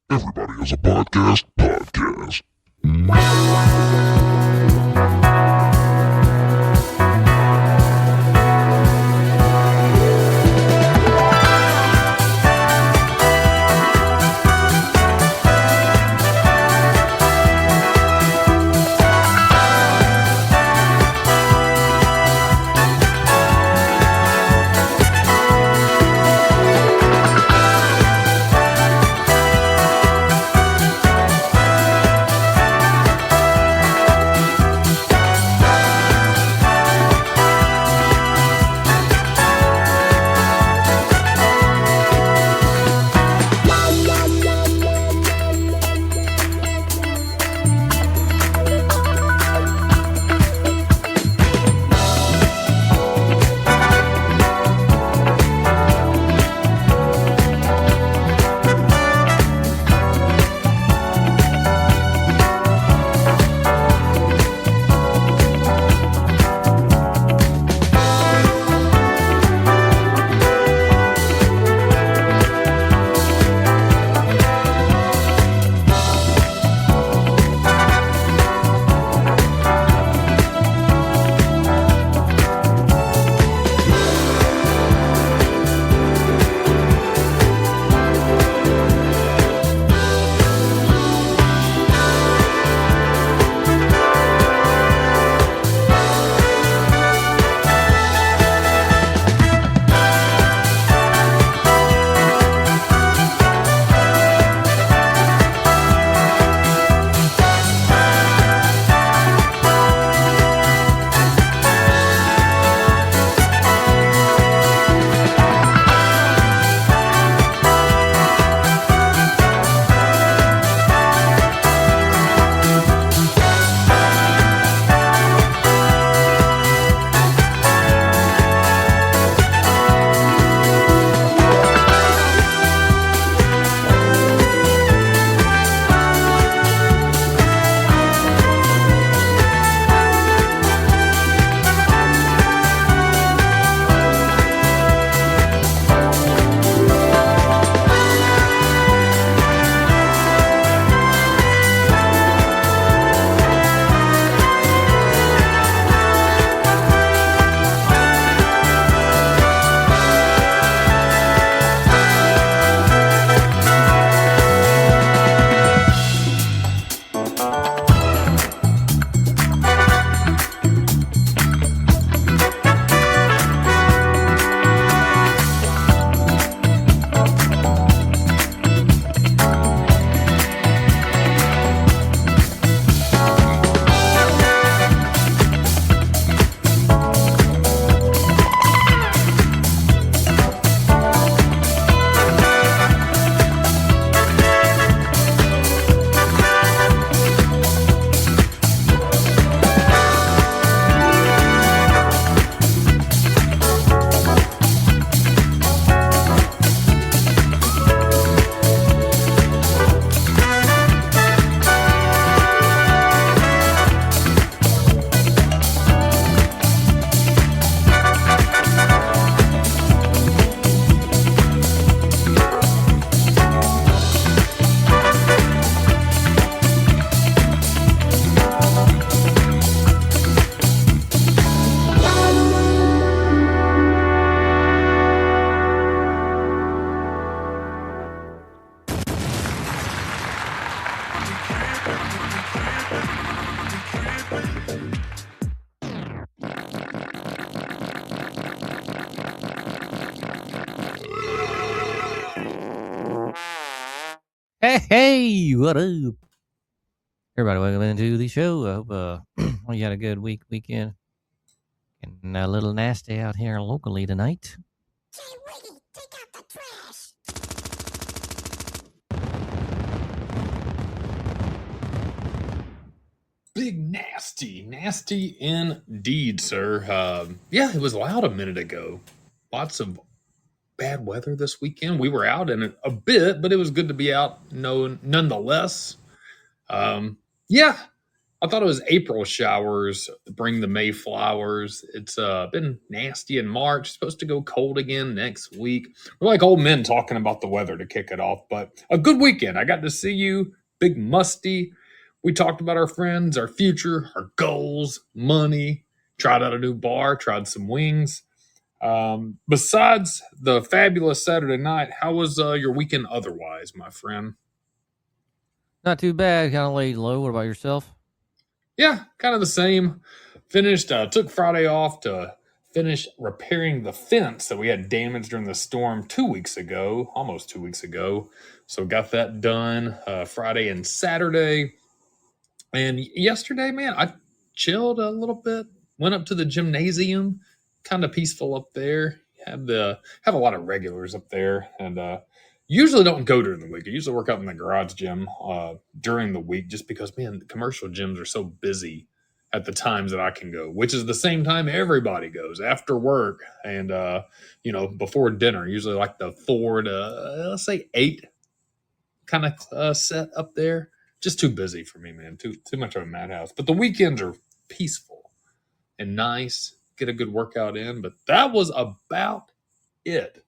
Everybody has a podcast. Hey, what up? Everybody, welcome into the show. I hope you had a good weekend. And a little nasty out here locally tonight. Hey, Wiggy, take out the trash. Big nasty indeed, sir. Yeah, it was loud a minute ago. Lots of bad weather this weekend. We were out in it a bit, but it was good to be out nonetheless. Yeah, I thought it was April showers bring the May flowers. It's been nasty in March. It's supposed to go cold again next week. We're like old men talking about the weather to kick it off, but a good weekend. I got to see you, Big Musty. We talked about our friends, our future, our goals, money. Tried out a new bar, tried some wings. Besides the fabulous Saturday night, how was your weekend otherwise, my friend? Not too bad. Kind of laid low. What about yourself? Yeah, kind of the same. Finished, took Friday off to finish repairing the fence that we had damaged during the storm 2 weeks ago, almost 2 weeks ago. So got that done Friday and Saturday. And yesterday, man, I chilled a little bit. Went up to the gymnasium, kind of peaceful up there. Have a lot of regulars up there, and usually don't go during the week. I usually work out in the garage gym during the week, just because man, the commercial gyms are so busy at the times that I can go, which is the same time everybody goes after work and before dinner. Usually like the 4 to let's say 8 kind of set up there. Just too busy for me, man. Too much of a madhouse. But the weekends are peaceful and nice. Get a good workout in. But that was about it.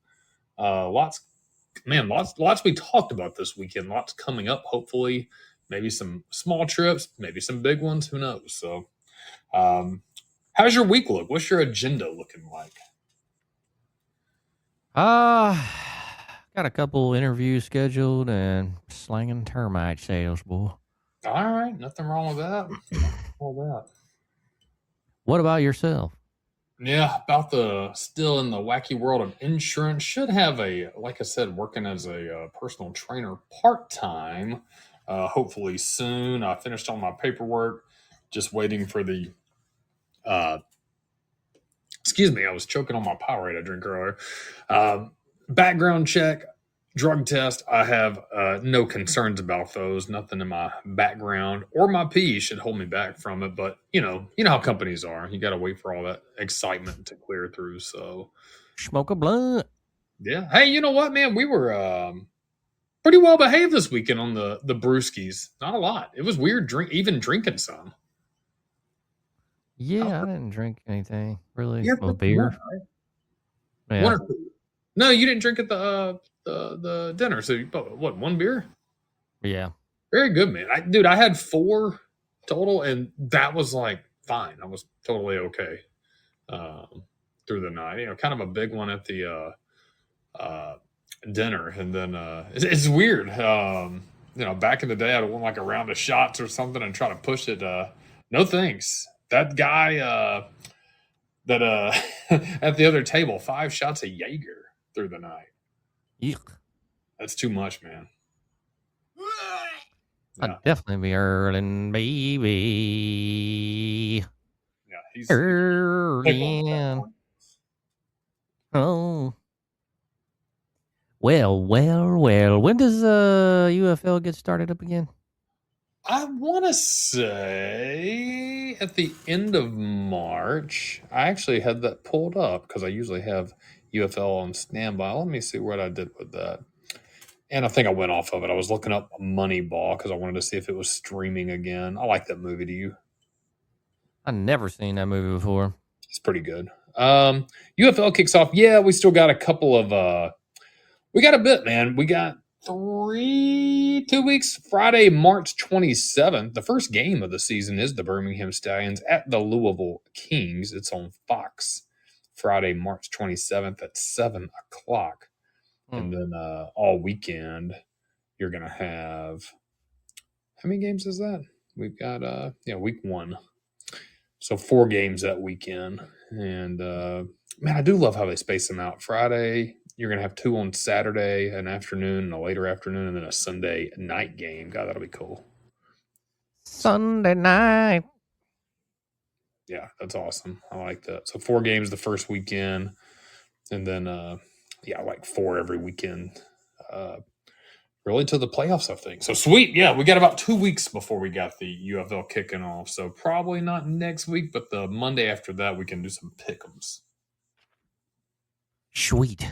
Lots, man. Lots we talked about this weekend. Lots coming up. Hopefully, maybe some small trips, maybe some big ones. Who knows? So, how's your week look? What's your agenda looking like? Got a couple interviews scheduled and slanging termite sales, boy. All right, nothing wrong with that. All that. What about yourself? Yeah, about the still in the wacky world of insurance. Should have a, like I said, working as a personal trainer part time. Hopefully soon. I finished all my paperwork. Just waiting for the. Uh, excuse me, I was choking on my Powerade I drank earlier. Background check, drug test. I have no concerns about those. Nothing in my background or my pee should hold me back from it. But you know how companies are. You got to wait for all that excitement to clear through. So Smoke a blunt. yeah. Hey, you know what, man? We were pretty well behaved this weekend on the brewskis. Not a lot. It was weird even drinking some. Yeah, I didn't drink anything really. Yeah, Well, beer. one Yeah. or two. No, you didn't drink at the dinner. So what? One beer? Yeah. Very good, man. Dude, I had 4 total, and that was like fine. I was totally okay through the night. Kind of a big one at the dinner, and then it's weird. Back in the day, I'd want like a round of shots or something and try to push it. No thanks. That guy that at the other table, 5 shots of Jaeger through the night. Yuck. That's too much, man. I'd Yeah, definitely be Erlen, baby. yeah. He's big on Erlen. that. Oh. Well. When does UFL get started up again? I want to say at the end of March. I actually had that pulled up because I usually have UFL on standby. Let me see what I did with that. And I think I went off of it. I was looking up Moneyball because I wanted to see if it was streaming again. I like that movie. Do you? I've never seen that movie before. It's pretty good. UFL kicks off. Yeah, we still got a couple of we got a bit, man. We got 2 weeks. Friday, March 27th. The first game of the season is the Birmingham Stallions at the Louisville Kings. It's on Fox. Friday, March 27th at 7 o'clock. And then all weekend, you're going to have. How many games is that? We've got, week 1. So 4 games that weekend. And, man, I do love how they space them out. Friday, you're going to have 2 on Saturday, an afternoon, and a later afternoon, and then a Sunday night game. God, that'll be cool. Sunday night. Yeah, that's awesome. I like that. So 4 games the first weekend, and then, like 4 every weekend. Really to the playoffs, I think. So sweet. Yeah, we got about 2 weeks before we got the UFL kicking off. So probably not next week, but the Monday after that, we can do some pick'ems. Sweet.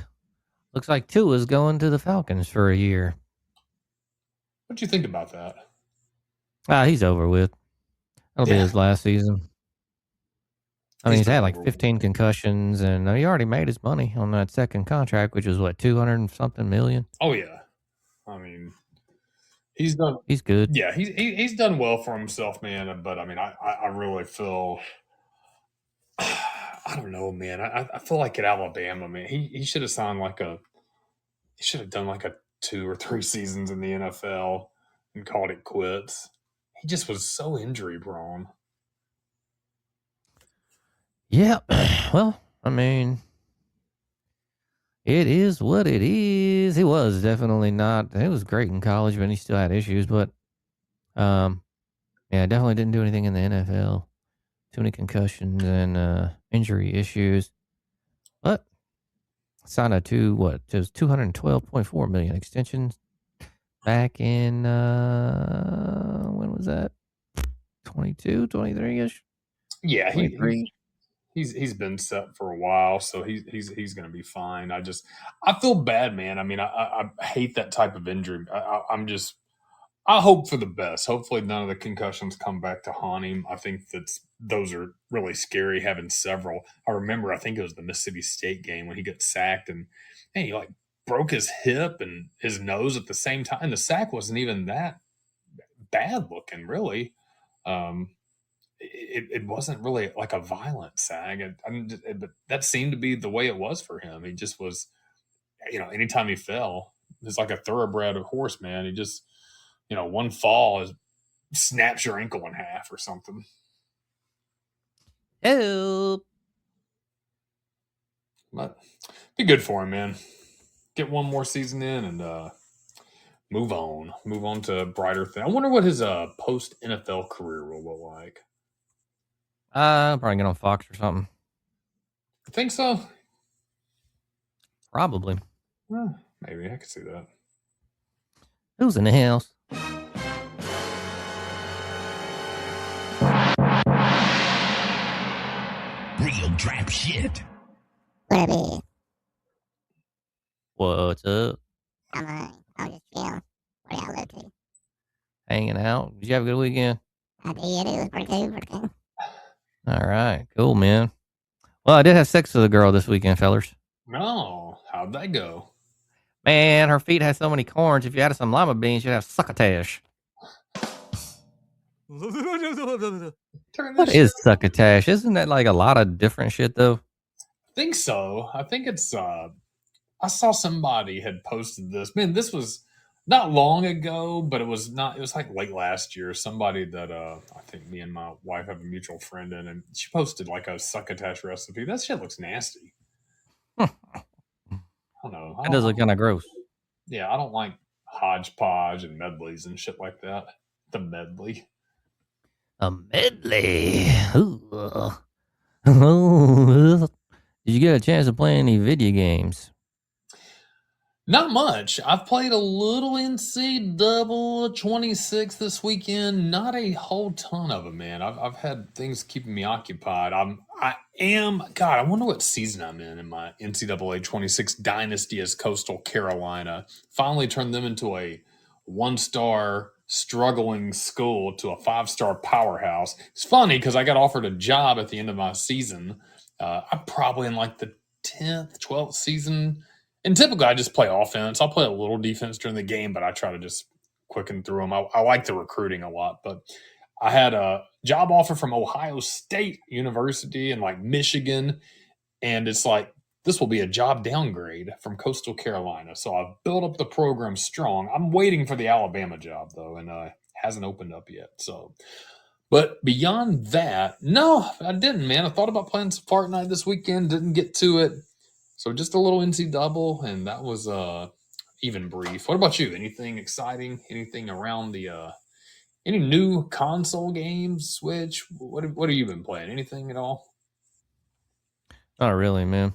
Looks like Tua's going to the Falcons for a year. What do you think about that? He's over with. That'll be Yeah. his last season. I mean, He's he's had been like over. 15 concussions, and he already made his money on that second contract, which was what, 200 and something million. Oh yeah. I mean, he's done. He's good. Yeah, he's done well for himself, man. But I mean, I really feel. I don't know, man. I feel like at Alabama, man, he should have signed like a. He should have done like a 2 or 3 seasons in the NFL and called it quits. He just was so injury prone. Yeah. Well, I mean, it is what it is. He was definitely not. He was great in college, but he still had issues. But, yeah, definitely didn't do anything in the NFL. Too many concussions and injury issues. But signed a just 212.4 million extensions back in when was that? 22, 23-ish? Yeah, 23. he's been set for a while, so he's going to be fine. I feel bad, man. I mean, I hate that type of injury. I'm just I hope for the best. Hopefully, none of the concussions come back to haunt him. I think those are really scary. Having several. I remember. I think it was the Mississippi State game when he got sacked and he like broke his hip and his nose at the same time. The sack wasn't even that bad looking, really. Um, it wasn't really like a violent sag. But that seemed to be the way it was for him. He just was, anytime he fell, it's like a thoroughbred horse, man. He just, one fall snaps your ankle in half or something. Help. But be good for him, man. Get one more season in and move on. Move on to brighter things. I wonder what his post NFL career will look like. Probably get on Fox or something. I think so. Probably. Maybe I could see that. Who's in the house? Real trap shit. What it is? What's up? I'm just chill. What y'all up to? Hanging out. Did you have a good weekend? I did. It was pretty good. Pretty good. All right. Cool, man. Well, I did have sex with a girl this weekend, fellers. No, how'd that go? Man, her feet had so many corns. If you added some lima beans, you'd have succotash. Turn What this is succotash? Isn't that like a lot of different shit, though? I think so. I think it's I saw somebody had posted this. Man, this was not long ago, but it was like late last year. Somebody that I think me and my wife have a mutual friend in, and she posted like a succotash recipe. That shit looks nasty. I don't know. That does look kind of gross. Yeah, I don't like hodgepodge and medleys and shit like that. The medley. A medley. Ooh. Did you get a chance to play any video games? Not much. I've played a little NC double 26 this weekend. Not a whole ton of them, man. I've had things keeping me occupied. God, I wonder what season I'm in my NCAA 26 dynasty as Coastal Carolina. Finally turned them into a 1-star struggling school to a 5-star powerhouse. It's funny because I got offered a job at the end of my season. I'm probably in like the 10th, 12th season. And typically, I just play offense. I'll play a little defense during the game, but I try to just quicken through them. I like the recruiting a lot, but I had a job offer from Ohio State University and like Michigan, and it's like this will be a job downgrade from Coastal Carolina. So I've built up the program strong. I'm waiting for the Alabama job though, and hasn't opened up yet. So, but beyond that, no, I didn't, man. I thought about playing some Fortnite this weekend, didn't get to it. So just a little NC double, and that was even brief. What about you? Anything exciting? Anything around the any new console games? Switch? What have you been playing? Anything at all? Not really, man.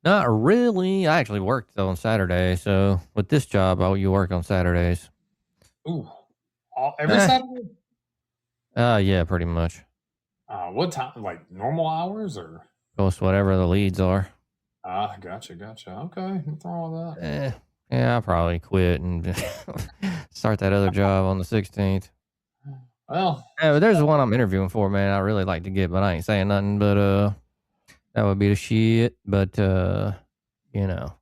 Not really. I actually worked on Saturday, so with this job, you work on Saturdays. Ooh, every Saturday? Yeah, pretty much. What time? Like normal hours or? Goes whatever the leads are. Gotcha. Okay, what's wrong with that? Yeah, I'll probably quit and start that other job on the 16th. Well, But there's one I'm interviewing for, man. I really like to get, but I ain't saying nothing. But that would be the shit. But you know,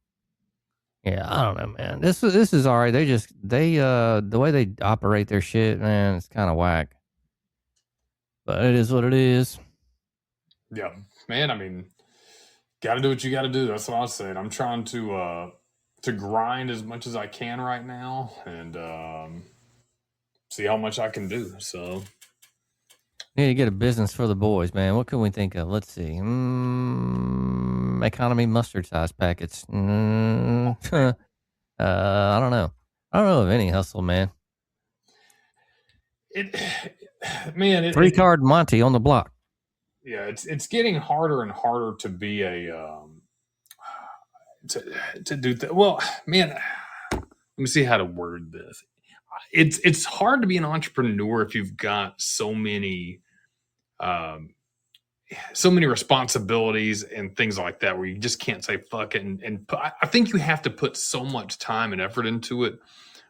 yeah, I don't know, man. This is all right. They the way they operate their shit, man, it's kind of whack. But it is what it is. yeah, man. I mean, got to do what you got to do. That's what I was saying. I'm trying to grind as much as I can right now, and see how much I can do. So Need to get a business for the boys, man. What can we think of? Let's see. Economy mustard size packets. I don't know. I don't know of any hustle, man. it, man, 3-card Monty on the block. Yeah, it's getting harder and harder to be a to do well, man. Let me see how to word this. It's hard to be an entrepreneur if you've got um, so many responsibilities and things like that, where you just can't say fuck it. I think you have to put so much time and effort into it.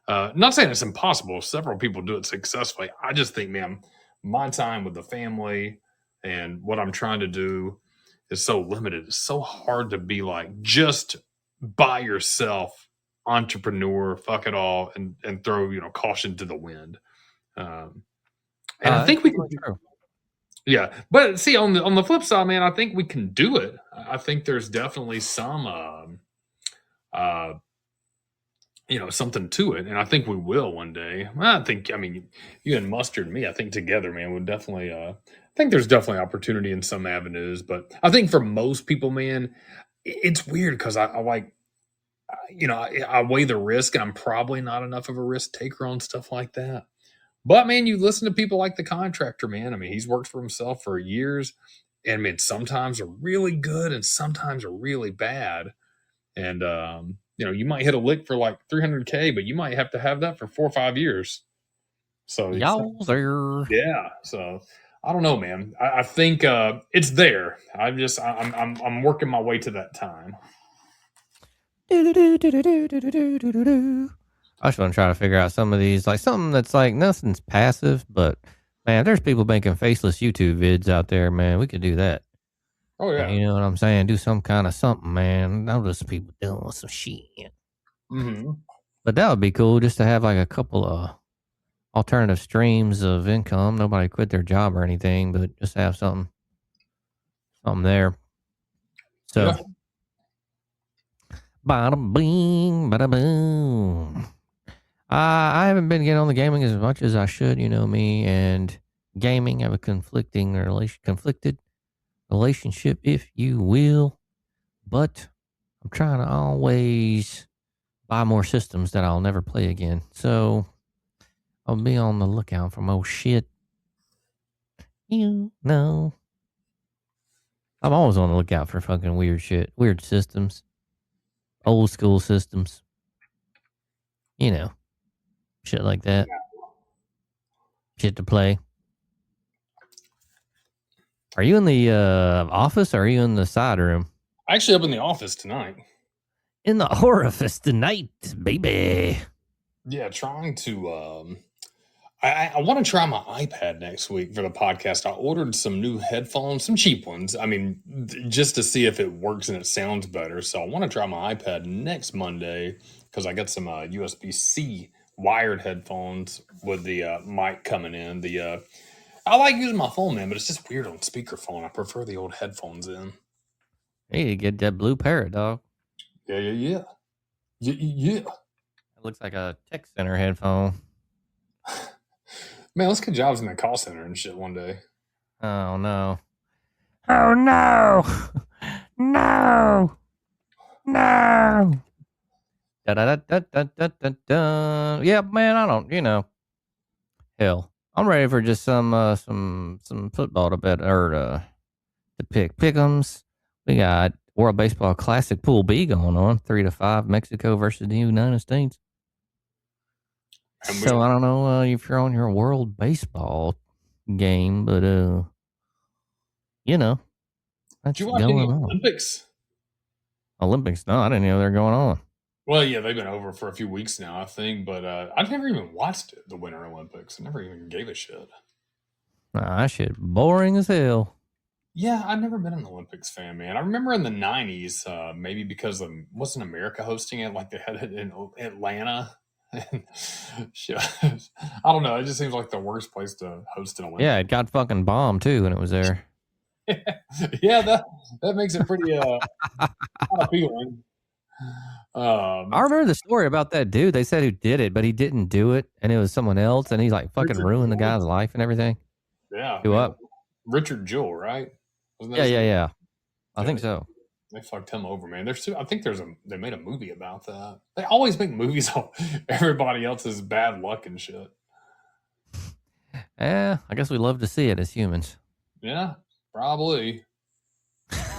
Not saying it's impossible. Several people do it successfully. I just think, man, my time with the family and what I'm trying to do is so limited. It's so hard to be like just by yourself, entrepreneur, fuck it all, and throw caution to the wind. And I That's think we can. definitely true. Yeah, but see, on the flip side, man, I think we can do it. I think there's definitely some uh, something to it, and I think we will one day. Well, I mean, you and Mustard and me, I think together, man, would definitely. I think there's definitely opportunity in some avenues, but I think for most people, man, it's weird because I like, I weigh the risk, and I'm probably not enough of a risk taker on stuff like that. But man, you listen to people like the contractor, man. I mean, he's worked for himself for years, and I mean, sometimes are really good, and sometimes are really bad. And you might hit a lick for like 300K, but you might have to have that for 4 or 5 years. So it's Y'all there. yeah. So I don't know, man. I think it's there. I'm working my way to that time. I just want to try to figure out some of these, like something that's like nothing's passive, but man, there's people making faceless YouTube vids out there, man. We could do that. Oh yeah. You know what I'm saying? Do some kind of something, man. Notice people doing some shit. Mm-hmm. But that would be cool just to have like a couple of alternative streams of income. Nobody quit their job or anything, but just have something there. So, Yeah. bada bing, bada boom. I haven't been getting on the gaming as much as I should, you know me, and gaming have a conflicted relationship, if you will. But I'm trying to always buy more systems that I'll never play again. So I'll be on the lookout for more shit. You know. I'm always on the lookout for fucking weird shit. Weird systems. Old school systems. You know. Shit like that. Shit to play. Are you in the office or are you in the side room? Actually, up in the office tonight. In the orifice tonight, baby. Yeah, trying to. I want to try my iPad next week for the podcast. I ordered some new headphones, some cheap ones. I mean, just to see if it works and it sounds better. So I want to try my iPad next Monday because I got some USB-C wired headphones with the mic coming in. I like using my phone, man, but it's just weird on speakerphone. I prefer the old headphones in. Hey, you get that blue parrot, dog. Yeah. It looks like a tech center headphone. Man, let's get jobs in the call center and shit one day. Oh no. Oh no. No. No. Da da da da da da da. Yeah, man, I don't, hell. I'm ready for just some football to bet or to pick'ems. We got World Baseball Classic Pool B going on, 3-5, Mexico versus the United States. And So I don't know if you're on your World Baseball game, but that's did you watch any going on. Olympics? Olympics? No, I didn't know they're going on. Well, yeah, they've been over for a few weeks now, I think, but I've never even watched the Winter Olympics. I never even gave a shit. That shit boring as hell. Yeah, I've never been an Olympics fan, man. I remember in the '90s, maybe because wasn't America hosting it, like they had it in Atlanta. Shit. I don't know. It just seems like the worst place to host an Yeah, Olympics. it got fucking bombed too when it was there. Yeah, that makes it pretty appealing. I remember the story about that dude. They said who did it, but he didn't do it, and it was someone else, and he like fucking Richard ruined the Jewell. guy's life and everything. Yeah, Who man. up? Richard Jewell, right? Wasn't that Yeah, his yeah, name? yeah. I Yeah, think so. they fucked him over, man. I think they made a movie about that. They always make movies on everybody else's bad luck and shit. Yeah, I guess we love to see it as humans. Yeah, probably.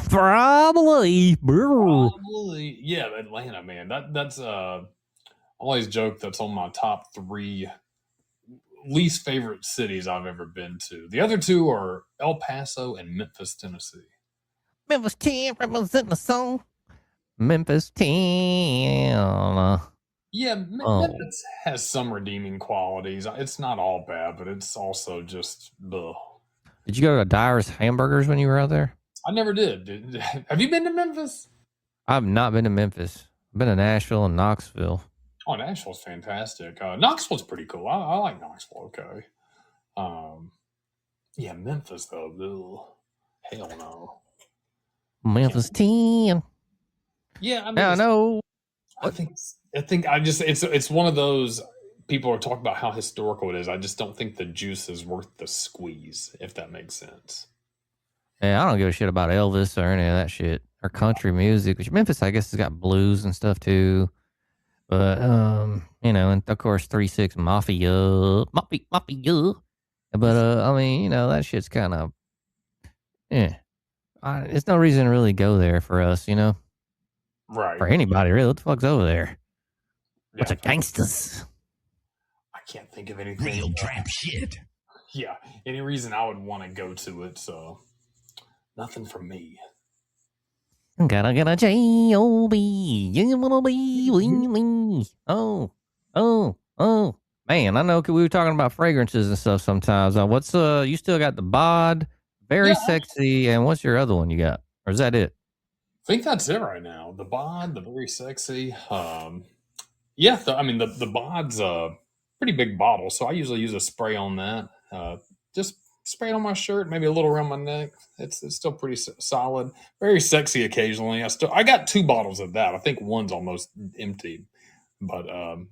Probably. Probably. Yeah, Atlanta, man. That's I always joke that's on my top 3 least favorite cities I've ever been to. The other 2 are El Paso and Memphis, Tennessee. Memphis 10 representing the song. Memphis 10. Yeah, Oh. Memphis has some redeeming qualities. It's not all bad, but it's also just ugh. Did you go to Dyer's Hamburgers when you were out there? I never did. Have you been to Memphis? I've not been to Memphis. I've been to Nashville and Knoxville. Oh, Nashville's fantastic. Knoxville's pretty cool. I like Knoxville. Okay. Yeah, Memphis though. Ugh. Hell no. Memphis 10. Yeah, I mean, Now I know. I think I just it's one of those people are talking about how historical it is. I just don't think the juice is worth the squeeze, if that makes sense. Yeah, I don't give a shit about Elvis or any of that shit or country music. Which Memphis, I guess, has got blues and stuff too. But and of course 3-6 Mafia. But I mean, that shit's kind of there's no reason to really go there for us, Right. for anybody really. What the fuck's over there? Bunch Yeah, of gangsters. I can't think of anything. Real trap shit. Yeah, any reason I would want to go to it. So nothing from me. Gotta get a J-O-B. You wanna be with me. Oh. Man, I know we were talking about fragrances and stuff sometimes. What's you still got the bod, very Yeah. sexy, and what's your other one you got? Or is that it? I think that's it right now. The bod, the very sexy. Yeah, the bod's a pretty big bottle, so I usually use a spray on that. Just spray it on my shirt, maybe a little around my neck. It's still pretty solid, very sexy. Occasionally, I got 2 bottles of that. I think one's almost empty, but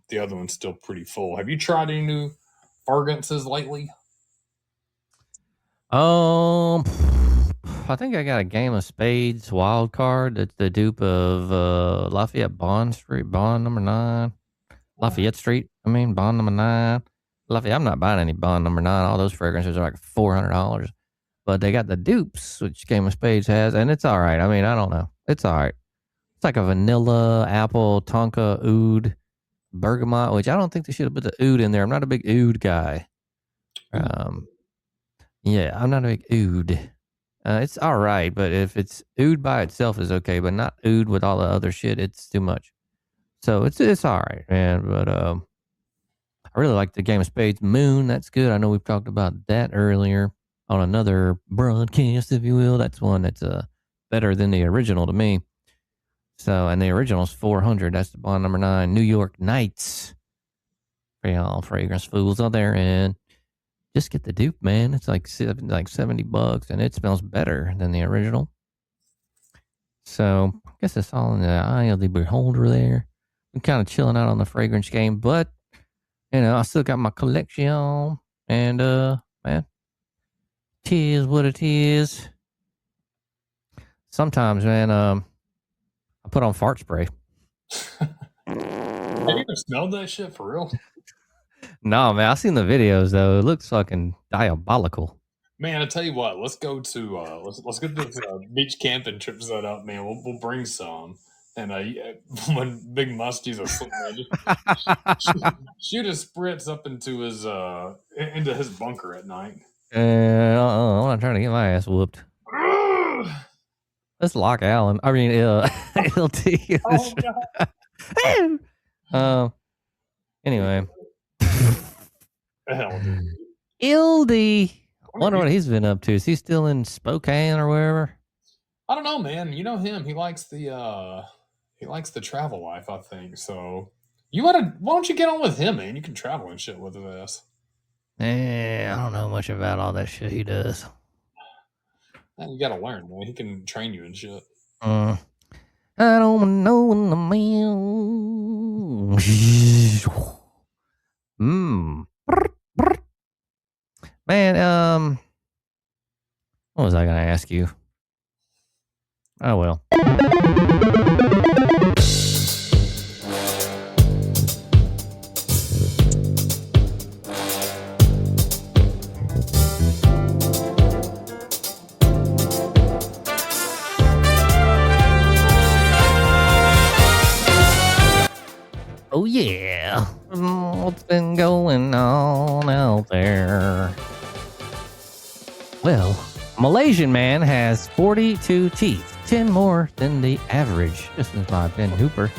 the other one's still pretty full. Have you tried any new fragrances lately? I think I got a Game of Spades wild card. It's the dupe of Lafayette Bond Street, Bond number 9. Lafayette Street, Bond number 9. Lafayette, I'm not buying any Bond number 9. All those fragrances are like $400. But they got the dupes, which Game of Spades has, and it's all right. I don't know. It's all right. It's like a vanilla, apple, tonka, oud, bergamot, which I don't think they should have put the oud in there. I'm not a big oud guy. Yeah, I'm not a big oud. It's all right, but if it's oud by itself is okay, but not oud with all the other shit, it's too much. So it's all right, man. But I really like the Game of Spades Moon. That's good. I know we've talked about that earlier on another broadcast, if you will. That's one that's better than the original to me. So, and the original's 400. That's the Bond number 9. New York Nights. For y'all fragrance fools out there, and just get the dupe, man. It's like $70, and it smells better than the original. So I guess it's all in the eye of the beholder there. I'm kind of chilling out on the fragrance game, but I still got my collection, and man, tis what it is. Sometimes, man, I put on fart spray. Have you ever smelled that shit for real? No, man, I've seen the videos though. It looks fucking diabolical. Man, I tell you what, let's go to let's get this beach camping trip set up, man. We'll bring some, and when Big Musty's asleep, man, just shoot a spritz up into his bunker at night. I'm not trying to get my ass whooped. Let's lock Allen. LT. Oh, Anyway. hell, dude. Ildy. Wonder what he's been up to. Is he still in Spokane or wherever? I don't know, man. You know him. He likes the travel life, I think. So why don't you get on with him, man? You can travel and shit with us. I don't know much about all that shit he does. Man, you gotta learn, man. He can train you and shit. I don't know in the mail. Man, what was I gonna ask you? Oh well. Oh yeah, what's been going on out there? Well, Malaysian man has 42 teeth, 10 more than the average. This is by Ben Hooper,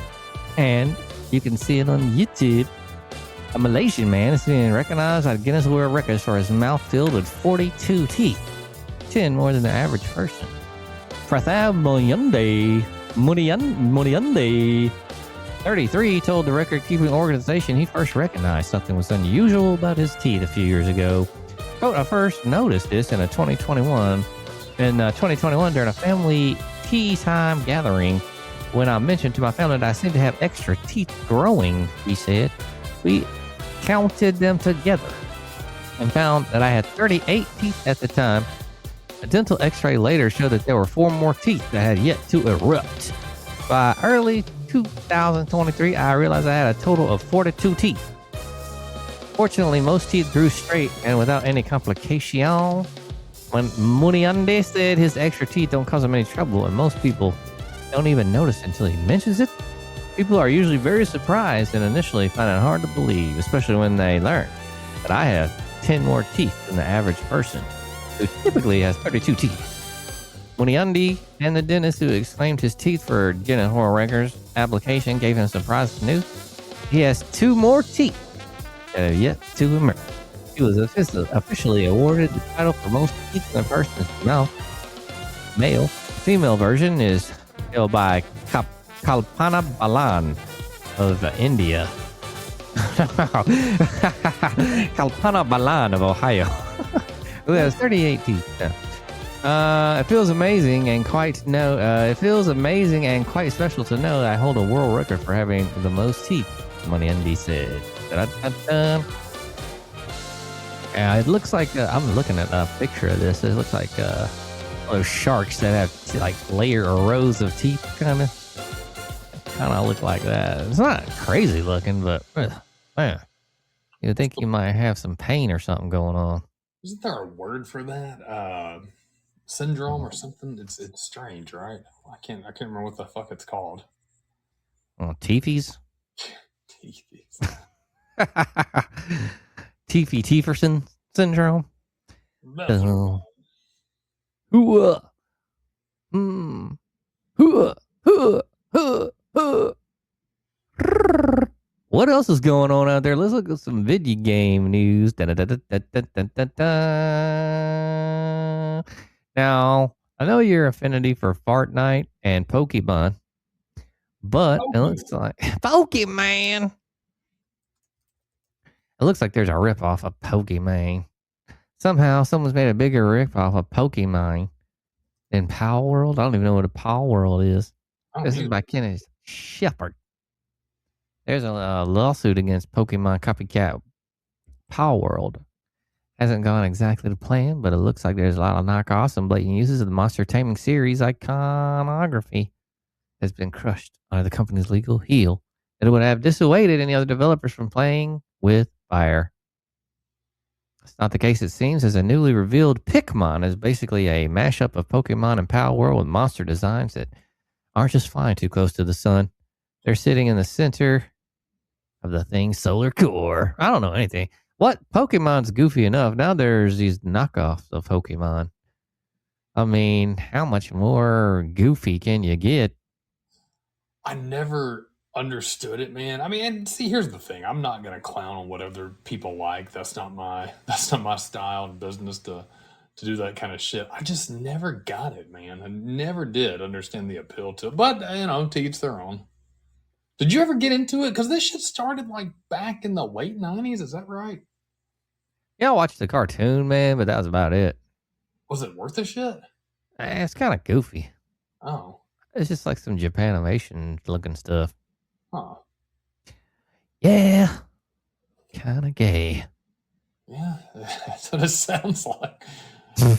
and you can see it on YouTube. A Malaysian man is being recognized at Guinness World Records for his mouth filled with 42 teeth, 10 more than the average person. Prathab Munyandi, 33, told the record-keeping organization he first recognized something was unusual about his teeth a few years ago. Quote, I first noticed this in 2021 during a family tea time gathering when I mentioned to my family that I seemed to have extra teeth growing, he said. We counted them together and found that I had 38 teeth at the time. A dental x-ray later showed that there were 4 more teeth that had yet to erupt. By early 2023, I realized I had a total of 42 teeth. Fortunately, most teeth grew straight and without any complication. When Muniande said his extra teeth don't cause him any trouble, and most people don't even notice until he mentions it, people are usually very surprised and initially find it hard to believe, especially when they learn that I have 10 more teeth than the average person, who typically has 32 teeth. Muniandi and the dentist who exclaimed his teeth for Guinness World Records application gave him surprising news. He has 2 more teeth that have yet to emerge. He was officially awarded the title for most teeth in a person's mouth. Male. Female version is held by Kalpana Balan of India. Kalpana Balan of Ohio, who has 38 teeth. It feels amazing and quite special to know that I hold a world record for having the most teeth, Muniandi said. It looks like I'm looking at a picture of this. It looks like those sharks that have like layer or rows of teeth, kind of look like that. It's not crazy looking, but man, you'd think you might have some pain or something going on. Isn't there a word for that? Syndrome or something? It's strange, right? I can't remember what the fuck it's called. Teefies? Teethies. Teeferson syndrome. What else is going on out there? Let's look at some video game news. Now, I know your affinity for Fortnite and Pokemon, but it looks like Pokemon. It looks like there's a ripoff of Pokemon. Somehow, someone's made a bigger ripoff of Pokemon than Power World. I don't even know what a Power World is. This is by Kenneth Shepard. There's a lawsuit against Pokemon copycat Power World. Hasn't gone exactly to plan, but it looks like there's a lot of knockoffs and blatant uses of the Monster Taming series iconography has been crushed under the company's legal heel. It would have dissuaded any other developers from playing with fire. It's not the case, it seems, as a newly revealed Pikmin is basically a mashup of Pokemon and Power World with monster designs that aren't just flying too close to the sun. They're sitting in the center of the thing's solar core. I don't know anything. What? Pokemon's goofy enough. Now there's these knockoffs of Pokemon. I mean, how much more goofy can you get? I never understood it, man. I mean, and see, here's the thing. I'm not gonna clown on what other people like. That's not my style and business to to do that kind of shit. I just never got it, man. I never did understand the appeal to it. But, to each their own. Did you ever get into it? Because this shit started like back in the late 90s. Is that right? Yeah, I watched the cartoon, man, but that was about it. Was it worth the shit? It's kind of goofy. Oh. It's just like some Japanimation looking stuff. Huh. Yeah. Kind of gay. Yeah, that's what it sounds like. Dun,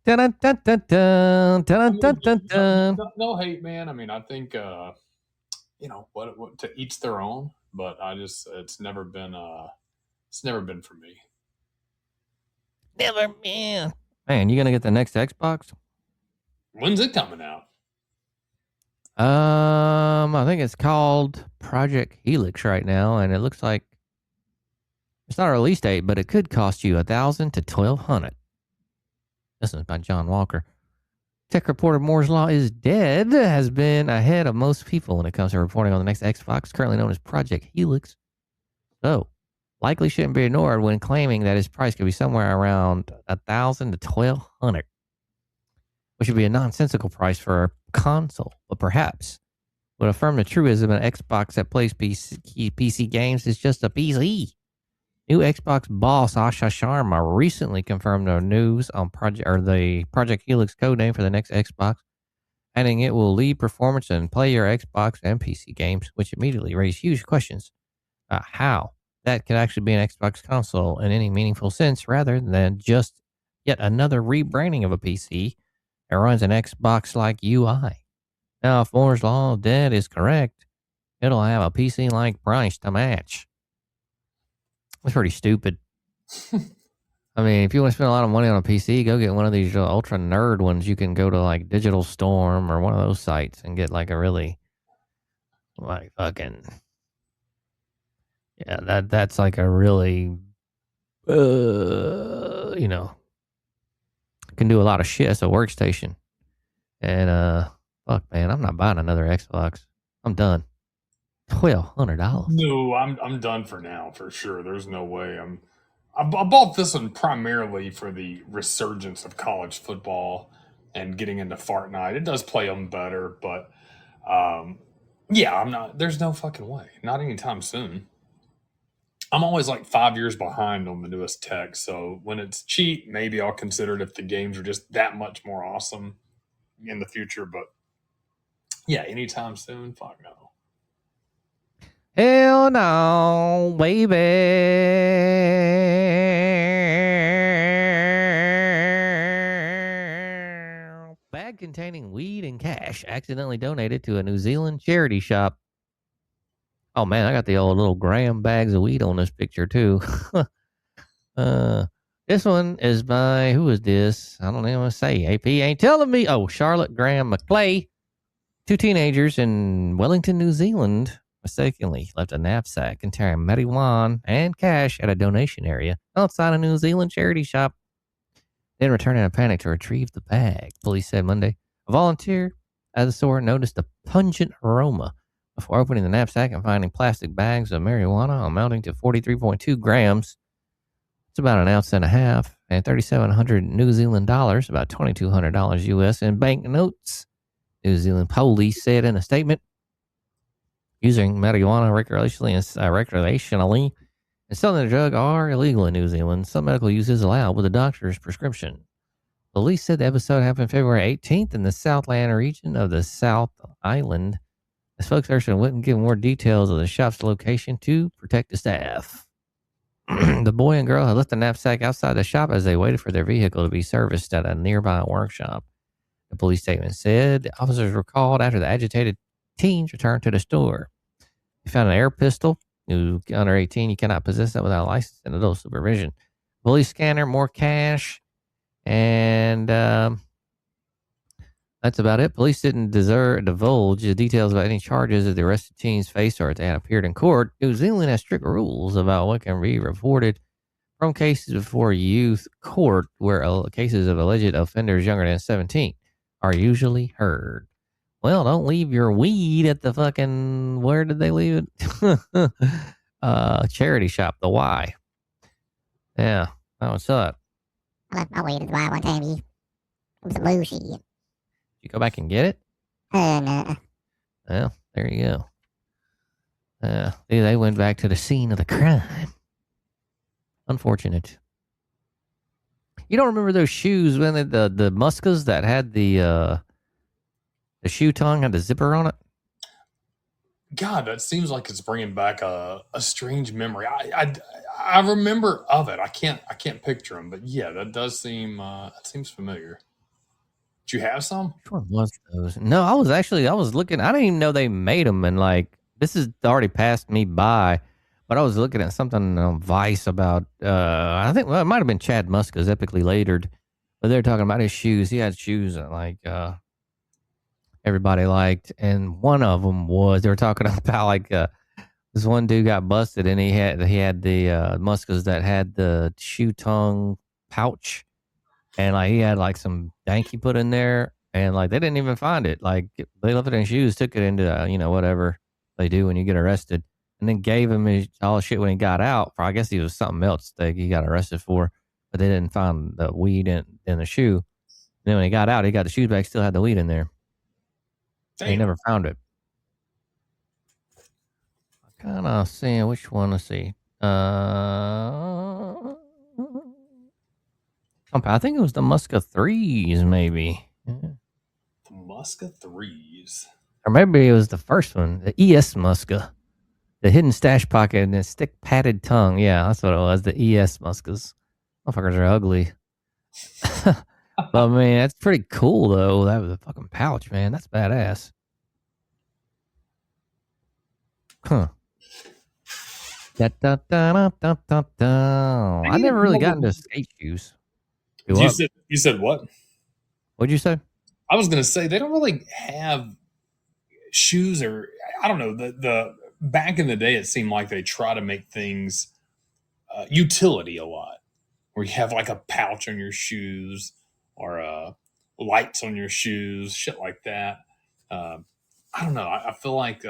dun, dun, dun, dun, dun, dun, dun, dun. No hate, man. I mean, I think what to each their own. But it's never been for me. Never been. Man, you gonna get the next Xbox? When's it coming out? I think it's called Project Helix right now, and it looks like it's not a release date, but it could cost you $1,000 to $1,200. This is by John Walker. Tech reporter Moore's Law is dead has been ahead of most people when it comes to reporting on the next Xbox, currently known as Project Helix. So, likely shouldn't be ignored when claiming that its price could be somewhere around $1,000 to $1,200, which would be a nonsensical price for a console, but perhaps would affirm the truism an Xbox that plays PC games is just a PC. New Xbox boss Asha Sharma recently confirmed the news on the Project Helix codename for the next Xbox, adding it will lead performance and play your Xbox and PC games, which immediately raised huge questions about how that could actually be an Xbox console in any meaningful sense, rather than just yet another rebranding of a PC that runs an Xbox-like UI. Now, if Moore's Law of Dead is correct, it'll have a PC-like price to match. It's pretty stupid. I mean, if you want to spend a lot of money on a PC, go get one of these ultra nerd ones. You can go to like Digital Storm or one of those sites and get like a really like fucking that's like a really can do a lot of shit. It's a workstation. And fuck man, I'm not buying another Xbox. I'm done. $1,200. No, I'm done for now, for sure. There's no way. I bought this one primarily for the resurgence of college football and getting into Fortnite. It does play them better, but yeah, I'm not. There's no fucking way. Not anytime soon. I'm always like 5 years behind on the newest tech, so when it's cheap, maybe I'll consider it if the games are just that much more awesome in the future. But yeah, anytime soon, fuck no. Hell no, baby. Bag containing weed and cash accidentally donated to a New Zealand charity shop. Oh man, I got the old little gram bags of weed on this picture too. This one is by, who is this? I don't even want to say. AP ain't telling me. Oh, Charlotte Graham McClay. Two teenagers in Wellington, New Zealand mistakenly left a knapsack containing marijuana and cash at a donation area outside a New Zealand charity shop. Then returned in a panic to retrieve the bag, police said Monday. A volunteer at the store noticed a pungent aroma before opening the knapsack and finding plastic bags of marijuana amounting to 43.2 grams. It's about an ounce and a half, and 3,700 New Zealand dollars, about $2,200 US in banknotes, New Zealand police said in a statement. Using marijuana recreationally and selling the drug are illegal in New Zealand. Some medical use is allowed with a doctor's prescription. Police said the episode happened February 18th in the Southland region of the South Island. The spokesperson wouldn't give more details of the shop's location to protect the staff. The boy and girl had left the knapsack outside the shop as they waited for their vehicle to be serviced at a nearby workshop. The police statement said the officers were called after the agitated teens returned to the store. They found an air pistol. You under 18, you cannot possess that without a license and adult supervision. Police scanner, more cash, and that's about it. Police didn't divulge the details about any charges that the arrested teens faced or if they had appeared in court. New Zealand has strict rules about what can be reported from cases before youth court, where cases of alleged offenders younger than 17 are usually heard. Well, don't leave your weed at the fucking, where did they leave it? Charity shop, the Y. Yeah, that was up. I left my weed at the bar one time. It was some blue shit. Did you go back and get it? No. Well, there you go. They went back to the scene of the crime. Unfortunate. You don't remember those shoes when the Muscas that had the shoe tongue had the zipper on it? God, that seems like it's bringing back a strange memory. I remember of it. I can't picture them, but yeah, that does seem that seems familiar. Did you have some? Which one was those? No, I was looking. I didn't even know they made them, and like this has already passed me by. But I was looking at something on Vice about. I think it might have been Chad Muska's Epically Latered, but they're talking about his shoes. He had shoes that like everybody liked, and one of them was they were talking about like this one dude got busted, and he had the Muskas that had the shoe tongue pouch. And like he had like some dank he put in there, and like they didn't even find it. Like they left it in shoes, took it into whatever they do when you get arrested, and then gave him all the shit when he got out. For I guess he was something else that he got arrested for, but they didn't find the weed in the shoe. And then when he got out, he got the shoes back, still had the weed in there. And he never found it. I kind of seeing which one. Let's see. I think it was the Musca 3s, maybe. Yeah. The Musca 3s. Or maybe it was the first one, the ES Musca. The hidden stash pocket and the stick padded tongue. Yeah, that's what it was, the ES Muscas. Motherfuckers are ugly. But, man, that's pretty cool, though. That was a fucking pouch, man. That's badass. Huh. I never really got into skate shoes. You said what? What'd you say? I was going to say they don't really have shoes, or I don't know. The back in the day, it seemed like they try to make things utility a lot, where you have like a pouch on your shoes or lights on your shoes, shit like that. I don't know. I feel like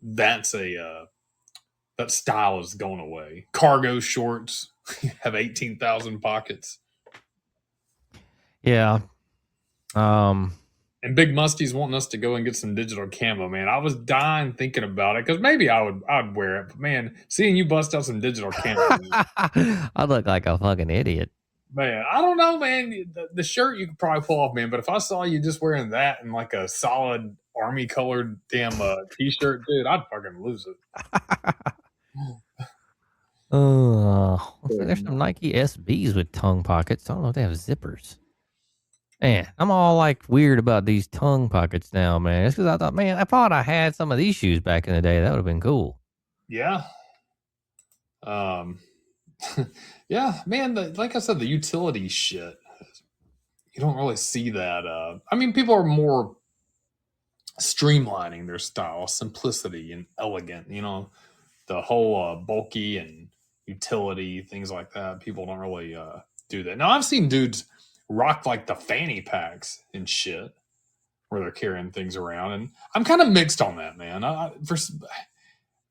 that's that style is going away. Cargo shorts have 18,000 pockets. Yeah. And Big Musty's wanting us to go and get some digital camo, man. I was dying thinking about it because maybe I'd wear it. But man, seeing you bust out some digital camo, I look like a fucking idiot. man, I don't know, man. The shirt you could probably pull off, man. But if I saw you just wearing that and like a solid army colored damn t-shirt, dude, I'd fucking lose it. There's some Nike SBs with tongue pockets. I don't know if they have zippers. Man, I'm all like weird about these tongue pockets now, man. It's because I thought, man, I thought I had some of these shoes back in the day. That would have been cool. Yeah. Yeah, man. Like I said, the utility shit. You don't really see that. I mean, people are more streamlining their style, simplicity and elegant. You know, the whole bulky and utility things like that. People don't really do that. Now I've seen dudes rock like the fanny packs and shit where they're carrying things around, and I'm kind of mixed on that, man.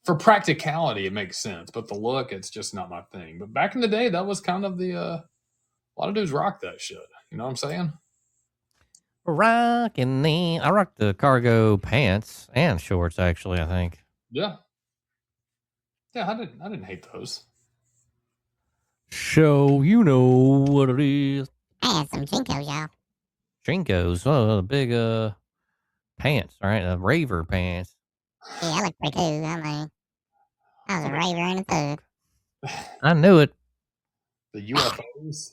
For practicality, it makes sense, but the look, it's just not my thing. But back in the day, that was kind of a lot of dudes rock that shit. You know what I'm saying? I rocked the cargo pants and shorts, actually, I think. Yeah. Yeah, I didn't hate those. So, you know what it is. I had some Jinkos, y'all. Jinkos, the big pants, all right? The raver pants. Yeah, I look pretty cool. I mean, I was a raver and a thug. I knew it. The UFOs.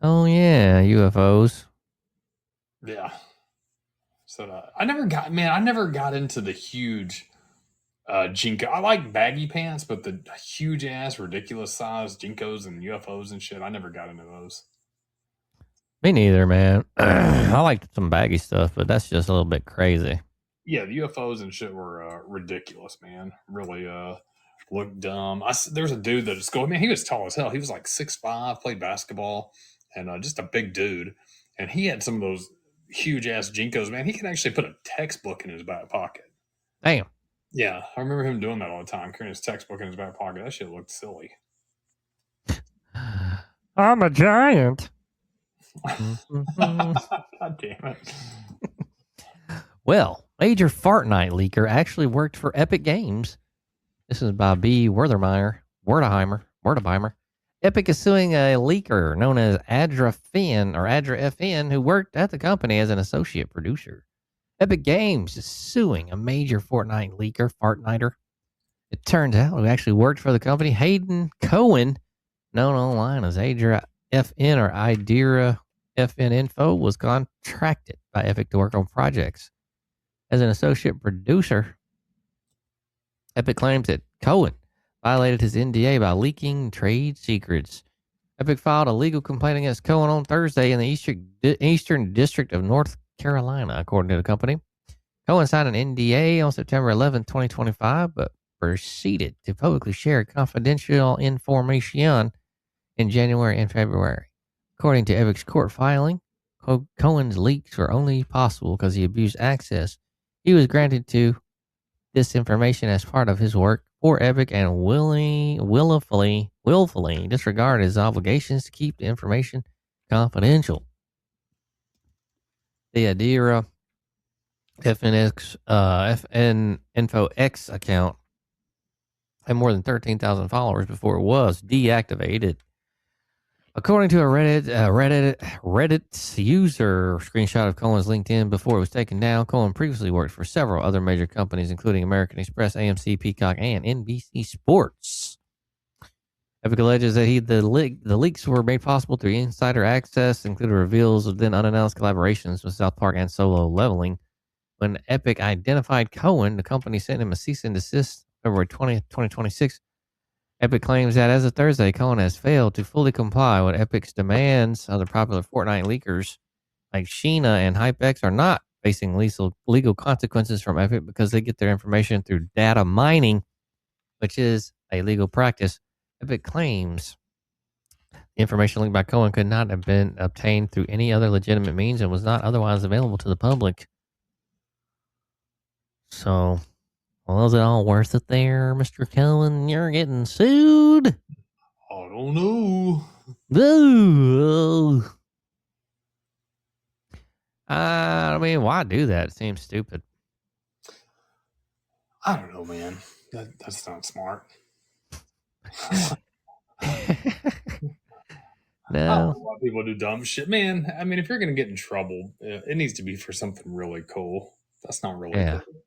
Oh, yeah, UFOs. Yeah. So I never got into the huge Jinko. I like baggy pants, but the huge ass, ridiculous size Jinkos and UFOs and shit, I never got into those. Me neither, man. I liked some baggy stuff, but that's just a little bit crazy. Yeah, the UFOs and shit were ridiculous, man. Really looked dumb. There's a dude that just go, man, he was tall as hell. He was like 6'5", played basketball, and just a big dude. And he had some of those huge ass Jinkos, man. He could actually put a textbook in his back pocket. Damn. Yeah, I remember him doing that all the time, carrying his textbook in his back pocket. That shit looked silly. I'm a giant. God damn it. Well, major Fortnite leaker actually worked for Epic Games. This is by B. Wertheimer. Epic is suing a leaker known as Adra FN, who worked at the company as an associate producer. Epic Games is suing a major Fortnite leaker, Fartniter. It turns out who actually worked for the company, Hayden Cohen, known online as Adra FN or Idira FN Info, was contracted by Epic to work on projects. As an associate producer, Epic claims that Cohen violated his NDA by leaking trade secrets. Epic filed a legal complaint against Cohen on Thursday in the Eastern District of North Carolina, according to the company. Cohen signed an NDA on September 11, 2025, but proceeded to publicly share confidential information in January and February. According to Epic's court filing, Cohen's leaks were only possible because he abused access he was granted to this information as part of his work for Epic and willfully disregarded his obligations to keep the information confidential. The Adira FN Info X account had more than 13,000 followers before it was deactivated. According to a Reddit user screenshot of Cohen's LinkedIn before it was taken down, Cohen previously worked for several other major companies, including American Express, AMC, Peacock, and NBC Sports. Epic alleges that the leaks were made possible through insider access, including reveals of then unannounced collaborations with South Park and Solo Leveling. When Epic identified Cohen, the company sent him a cease and desist February 20th, 2026. Epic claims that as of Thursday, Cohen has failed to fully comply with Epic's demands. Other popular Fortnite leakers like Sheena and HypeX are not facing legal consequences from Epic because they get their information through data mining, which is a legal practice. Epic claims the information leaked by Cohen could not have been obtained through any other legitimate means and was not otherwise available to the public. So, well, is it all worth it there, Mr. Cohen? You're getting sued? I don't know. Ooh. I mean, why do that? It seems stupid. I don't know, man. That's not smart. No. A lot of people do dumb shit, man. I mean, if you're gonna get in trouble, it needs to be for something really cool. That's not really Yeah. cool.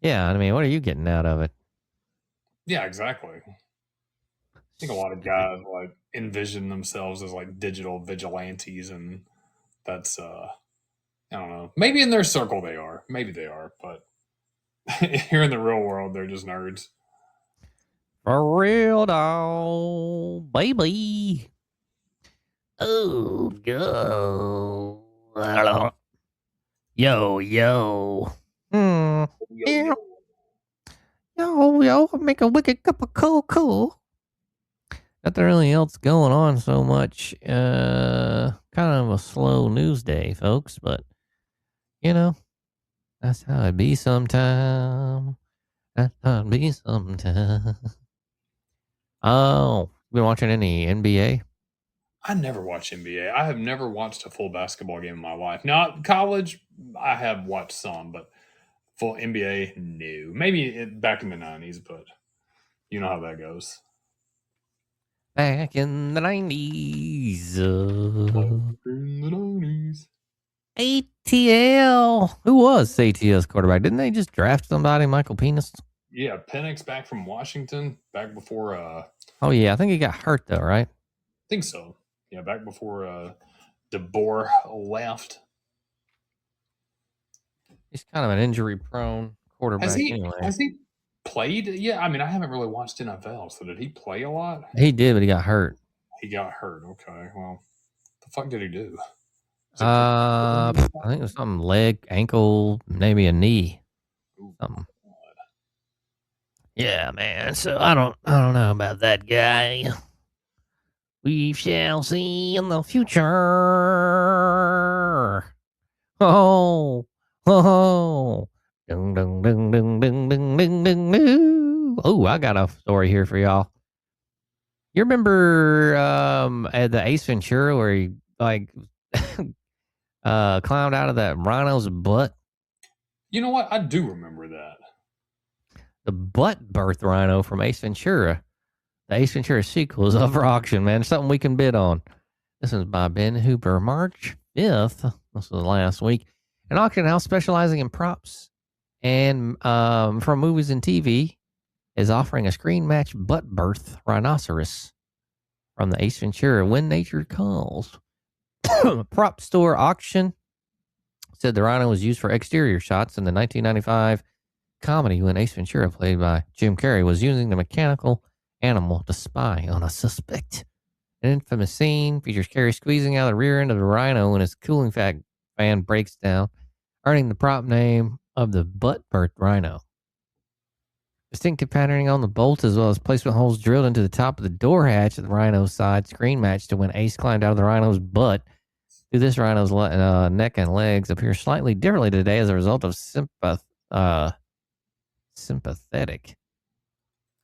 Yeah, I mean, what are you getting out of it? Yeah, exactly. I think a lot of guys like envision themselves as like digital vigilantes, and that's I don't know. Maybe in their circle they are. Maybe they are, but here in the real world, they're just nerds. For real, dog, baby. Oh, go. Yo, yo. Yo, Yeah. Yo, make a wicked cup of cool. Nothing really else going on so much. Kind of a slow news day, folks, but you know, that's how it be sometime. That's how it be sometime. Oh, been watching any NBA? I never watch NBA. I have never watched a full basketball game in my life. Now, college, I have watched some, but full NBA, no. Maybe back in the 90s, but you know how that goes. Back in the 90s. In the 90s. ATL. Who was ATL's quarterback? Didn't they just draft somebody, Michael Penis? Yeah, Penix back from Washington, back before, Oh, yeah. I think he got hurt, though, right? I think so. Yeah, back before DeBoer left. He's kind of an injury-prone quarterback anyway. Has he played? Yeah, I mean, I haven't really watched NFL, so did he play a lot? He did, but he got hurt. He got hurt. Okay, well, the fuck did he do? I think it was something leg, ankle, maybe a knee. Something. Yeah, man. So I don't know about that guy. We shall see in the future. Oh, oh, ding, ding, ding, ding, ding, ding, ding, ding, ding. Oh, I got a story here for y'all. You remember at the Ace Ventura where he like climbed out of that rhino's butt? You know what? I do remember that. The butt birth rhino from Ace Ventura. The Ace Ventura sequel is up for auction, man. Something we can bid on. This is by Ben Hooper, March 5th. This was last week. An auction house specializing in props and from movies and TV is offering a screen match butt birth rhinoceros from the Ace Ventura When Nature Calls. Prop store auction said the rhino was used for exterior shots in the 1995 comedy when Ace Ventura, played by Jim Carrey, was using the mechanical animal to spy on a suspect. An infamous scene features Carrey squeezing out the rear end of the rhino when his cooling fan breaks down, earning the prop name of the butt birth rhino. Distinctive patterning on the bolts, as well as placement holes drilled into the top of the door hatch of the rhino's side, screen match to when Ace climbed out of the rhino's butt. To this rhino's neck and legs appear slightly differently today as a result of sympathetic.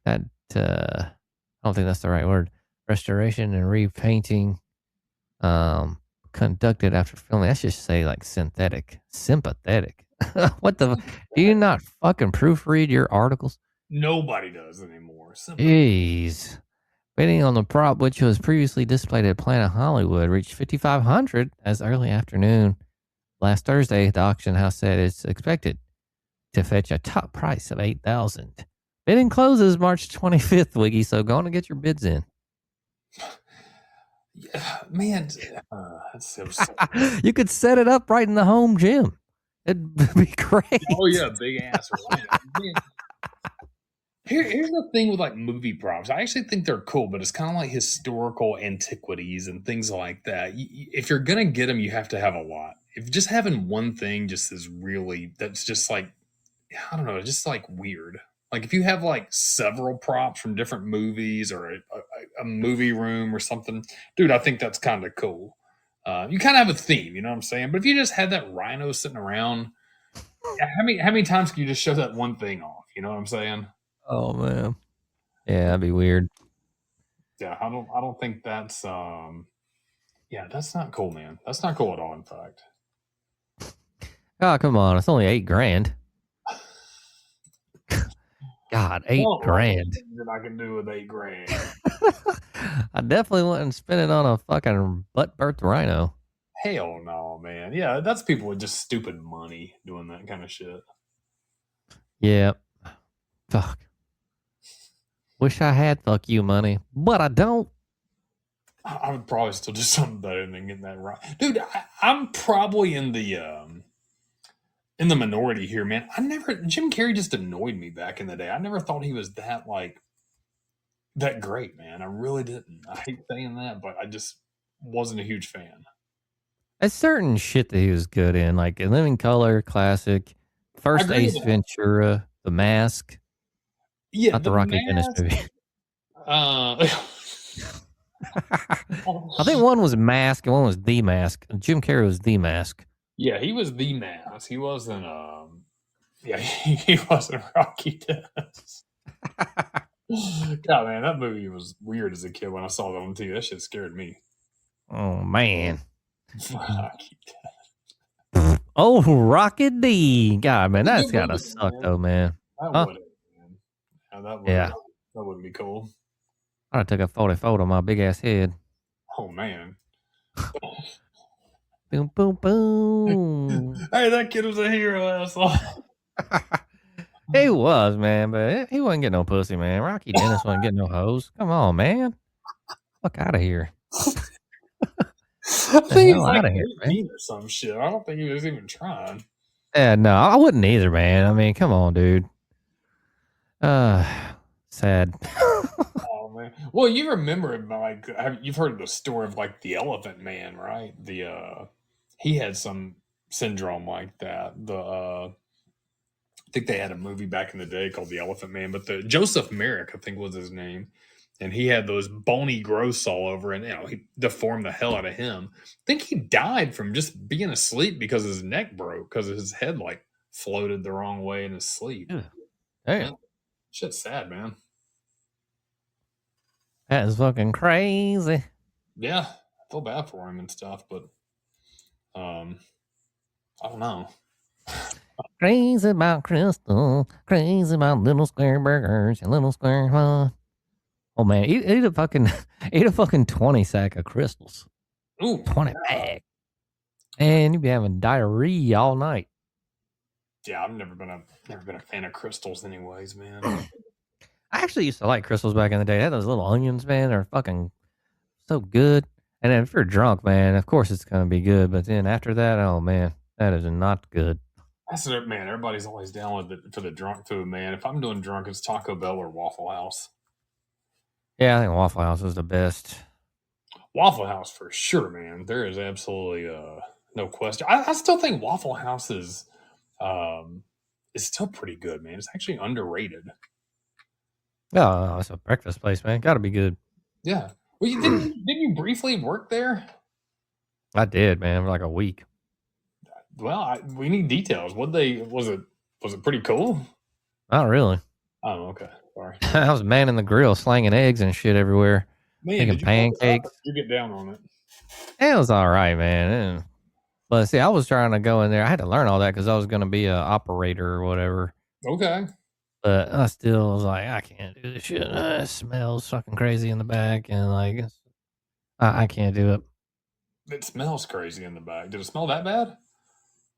That I don't think that's the right word. Restoration and repainting conducted after filming. Let's just say like synthetic. Sympathetic. What the? Do you not fucking proofread your articles? Nobody does anymore. Jeez. Bidding on the prop, which was previously displayed at Planet Hollywood, reached $5,500 as early afternoon last Thursday. The auction house said it's expected to fetch a top price of $8,000. Bidding closes March 25th, Wiggy, so go on and get your bids in. Yeah, man, that's so sad. You could set it up right in the home gym. It'd be great. Oh yeah, big ass. Here's the thing with like movie props. I actually think they're cool, but it's kind of like historical antiquities and things like that. If you're gonna get them, you have to have a lot. If just having one thing just is really, that's just like, I don't know, just like weird. Like if you have like several props from different movies or a movie room or something, dude, I think that's kind of cool. You kind of have a theme, you know what I'm saying? But if you just had that rhino sitting around, how many times can you just show that one thing off? You know what I'm saying? Oh man. Yeah, that'd be weird. Yeah, I don't think that's yeah, that's not cool, man. That's not cool at all, in fact. Oh, come on. It's only $8,000. God, $8,000. That I can do with $8,000. I definitely wouldn't spend it on a fucking butt birth rhino. Hell no, man. Yeah, that's people with just stupid money doing that kind of shit. Yeah. Fuck. Wish I had fuck you money, but I don't. I would probably still do something better than getting that right, dude. I'm probably in the minority here, man. Jim Carrey just annoyed me back in the day. I never thought he was that great, man. I really didn't. I hate saying that, but I just wasn't a huge fan. There's certain shit that he was good in, like In Living Color, classic. First Ace Ventura, The Mask. Yeah, not the Rocky Dennis movie. I think one was Mask and one was The Mask. Jim Carrey was The Mask. Yeah, he was The Mask. He wasn't. Yeah, he wasn't Rocky Dennis. God, man, that movie was weird as a kid when I saw that on TV. That shit scared me. Oh man. Rocky Dennis. Oh, Rocky D. God, man, that's gotta suck though, man. That would, man. Yeah, that wouldn't be cool. I took a 40 photo of my big ass head. Oh man. Boom, boom, boom. Hey, that kid was a hero, asshole. He was, man, but he wasn't getting no pussy, man. Rocky Dennis wasn't getting no hoes. Come on, man. Fuck out of here. I think he was like 18 or some shit. I don't think he was even trying. Yeah, no, I wouldn't either, man. I mean, come on, dude. Sad. Oh man. Well, you remember like you've heard the story of like the Elephant Man, right? He had some syndrome like that. I think they had a movie back in the day called The Elephant Man, but the Joseph Merrick, I think, was his name. And he had those bony growths all over, and he deformed the hell out of him. I think he died from just being asleep because his neck broke because his head like floated the wrong way in his sleep. Yeah. Damn. Shit's sad, man. That is fucking crazy. Yeah, I feel bad for him and stuff, but I don't know. Crazy about Crystal. Crazy about little square burgers and little square fun. Oh man, eat a fucking 20 sack of crystals. Ooh, 20 bag. And you'd be having diarrhea all night. yeah, I've never been a fan of crystals, anyways, man. I actually used to like crystals back in the day. They had those little onions, man. They're fucking so good. And then if you're drunk, man, of course it's gonna be good. But then after that, oh man, that is not good. That's it, man. Everybody's always down with it for the drunk food, man. If I'm doing drunk, it's Taco Bell or Waffle House. Yeah, I think Waffle House was the best. Waffle House for sure, man. There is absolutely no question. I still think Waffle House is still pretty good, man. It's actually underrated. Oh, it's a breakfast place, man. Gotta be good. Yeah. Well, didn't you briefly work there? I did, man, for like a week. Well, we need details. Was it pretty cool? Not really. Oh, okay. Sorry. I was manning the grill, slanging eggs and shit everywhere. Man, Making did you work it up, pancakes. or did you get down on it? It was all right, man. But see, I was trying to go in there. I had to learn all that because I was going to be an operator or whatever. Okay. But I still was like, I can't do this shit. It smells fucking crazy in the back, and like, I can't do it. It smells crazy in the back. Did it smell that bad?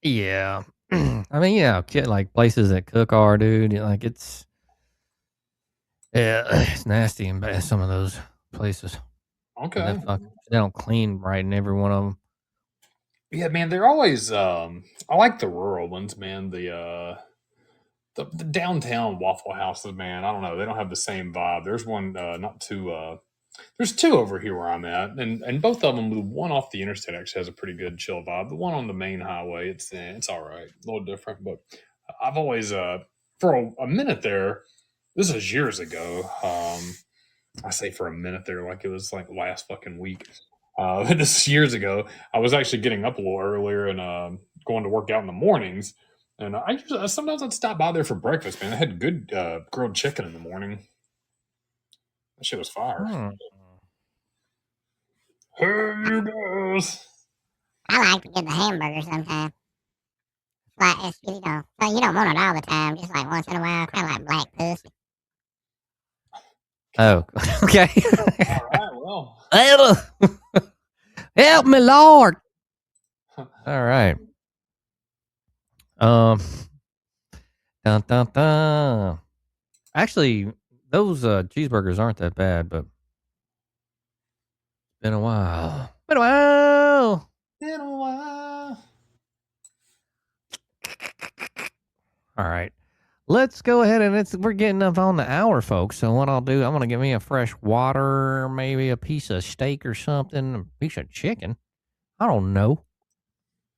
Yeah, I mean, yeah, like places that cook are, dude. Like it's nasty and bad. Some of those places. Okay. They don't clean right in every one of them. Yeah, man, they're always I like the rural ones, man. The downtown Waffle Houses, man. I don't know. They don't have the same vibe. There's one not too there's two over here where I'm at, and both of them, the one off the interstate actually has a pretty good chill vibe. The one on the main highway, it's all right, a little different. But I've always for a minute there, this was years ago. I say for a minute there, like it was like last fucking week. This is years ago. I was actually getting up a little earlier and going to work out in the mornings. And sometimes I'd stop by there for breakfast, man. I had good grilled chicken in the morning. That shit was fire. Hey, you guys. I like to get the hamburger sometimes. Like, it's, so you don't want it all the time, just like once in a while, kind of like black pussy. Oh, okay. All right, well. Help me, Lord. All right. Dun, dun, dun. Actually, those cheeseburgers aren't that bad, but it's been a while. Been a while. Been a while. All right. Let's go ahead and we're getting up on the hour, folks. So what I'll do, I'm gonna get me a fresh water, maybe a piece of steak or something, a piece of chicken. I don't know.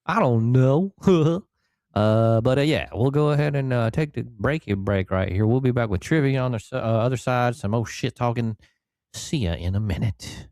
But yeah, we'll go ahead and take the break right here. We'll be back with trivia on the other side, some more shit talking. See ya in a minute.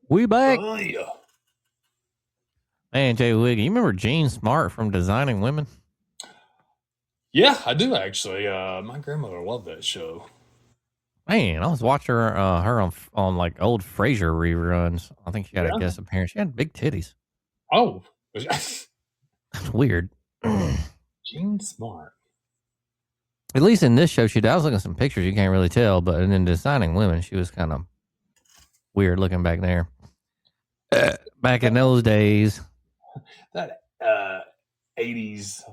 We back. Oh, yeah. Man, Jay Wiggy, you remember Jean Smart from Designing Women? Yeah, I do actually. My grandmother loved that show. Man, I was watching her on like old Frasier reruns. I think she had a Yeah. guest appearance. She had big titties. Oh, That's weird. Jean Smart. At least in this show, I was looking at some pictures. You can't really tell, but in Designing Women, she was kind of weird looking back there. Back in those days. That 80s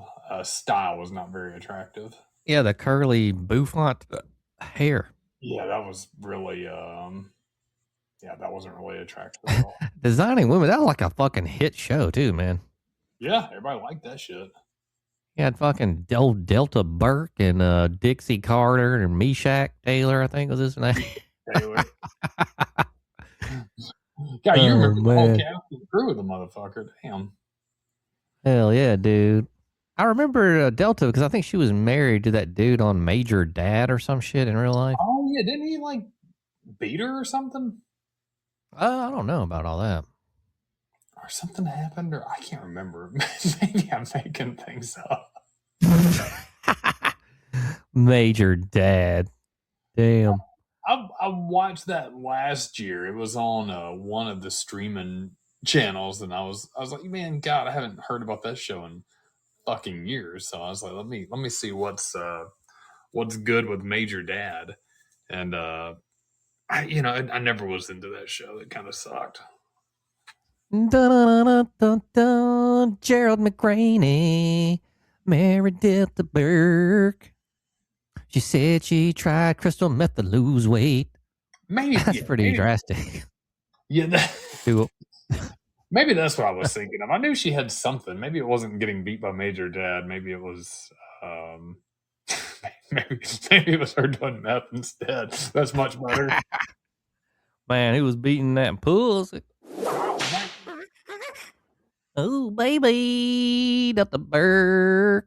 style was not very attractive. Yeah, the curly bouffant hair. Yeah, that was really that wasn't really attractive at all. Designing Women, that was like a fucking hit show too, man. Yeah, everybody liked that shit. You had fucking old Delta Burke and Dixie Carter and Meshack Taylor, I think was his name. Taylor. God, you Oh, remember the whole man. cast and crew of the motherfucker. Damn. Hell yeah, dude. I remember Delta because I think she was married to that dude on Major Dad or some shit in real life. Oh, yeah. Didn't he, like, beat her or something? I don't know about all that. Or something happened? Or I can't remember. Maybe I'm making things up. Major Dad. Damn. I watched that last year. It was on one of the streaming channels, and I was like, man, God, I haven't heard about that show in fucking years. So I was like, let me see what's good with Major Dad, and I never was into that show. It kind of sucked. Dun-dun-dun-dun-dun. Gerald McRaney married Delta Burke. She said she tried crystal meth to lose weight. Maybe That's pretty drastic. Yeah, Cool. maybe that's what I was thinking of. I knew she had something. Maybe it wasn't getting beat by Major Dad. Maybe it was. Maybe it was her doing meth instead. That's much better. Man, he was beating that pussy. Oh, baby. Delta Burke.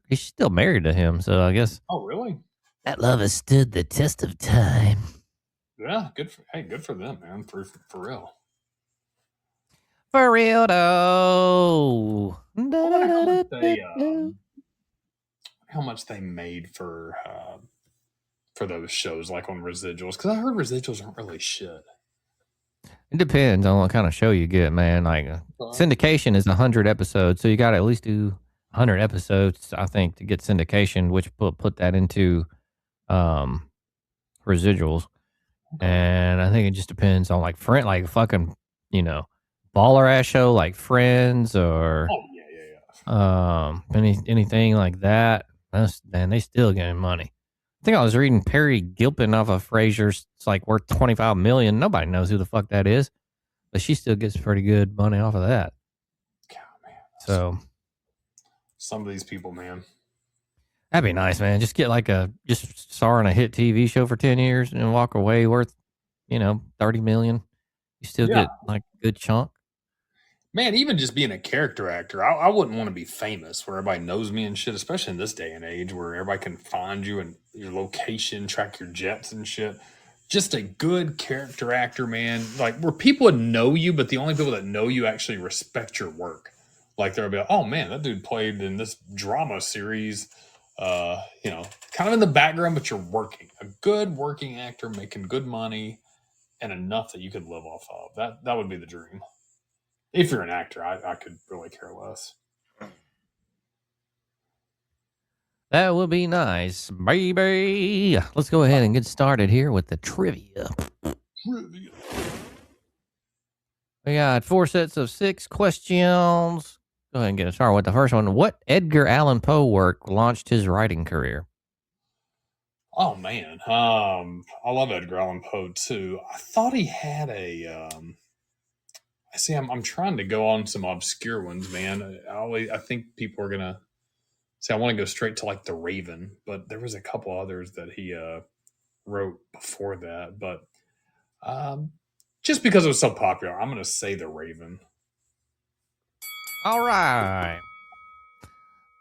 She's still married to him, so I guess Oh, really? that love has stood the test of time. Yeah, good for them, man. For real. For real, though. I wonder how much they made for those shows, like on residuals, because I heard residuals aren't really shit. It depends on what kind of show you get, man. Like syndication is 100 episodes, so you got to at least do 100 episodes, I think, to get syndication, which put that into residuals. And I think it just depends on like fucking, baller ass show like Friends or anything like that. Man, they still getting money. I think I was reading Perry Gilpin off of Frasier's. It's like worth 25 million. Nobody knows who the fuck that is, but she still gets pretty good money off of that. God, man. So some of these people, man. That'd be nice, man. Just get just starring a hit TV show for 10 years and walk away worth, 30 million. You still get like a good chunk. Man, even just being a character actor, I wouldn't want to be famous where everybody knows me and shit, especially in this day and age where everybody can find you and your location, track your jets and shit. Just a good character actor, man. Like where people would know you, but the only people that know you actually respect your work. Like they'll be like, oh man, that dude played in this drama series, kind of in the background, but you're working. A good working actor making good money and enough that you could live off of. That would be the dream. If you're an actor, I could really care less. That would be nice, baby. Let's go ahead and get started here with the trivia. We got 4 sets of 6 questions. Go ahead and get started with the first one. What Edgar Allan Poe work launched his writing career? Oh man, I love Edgar Allan Poe too. I thought he had a. I see. I'm trying to go on some obscure ones, man. I think people are gonna say I want to go straight to like The Raven, but there was a couple others that he wrote before that. But just because it was so popular, I'm gonna say The Raven. All right.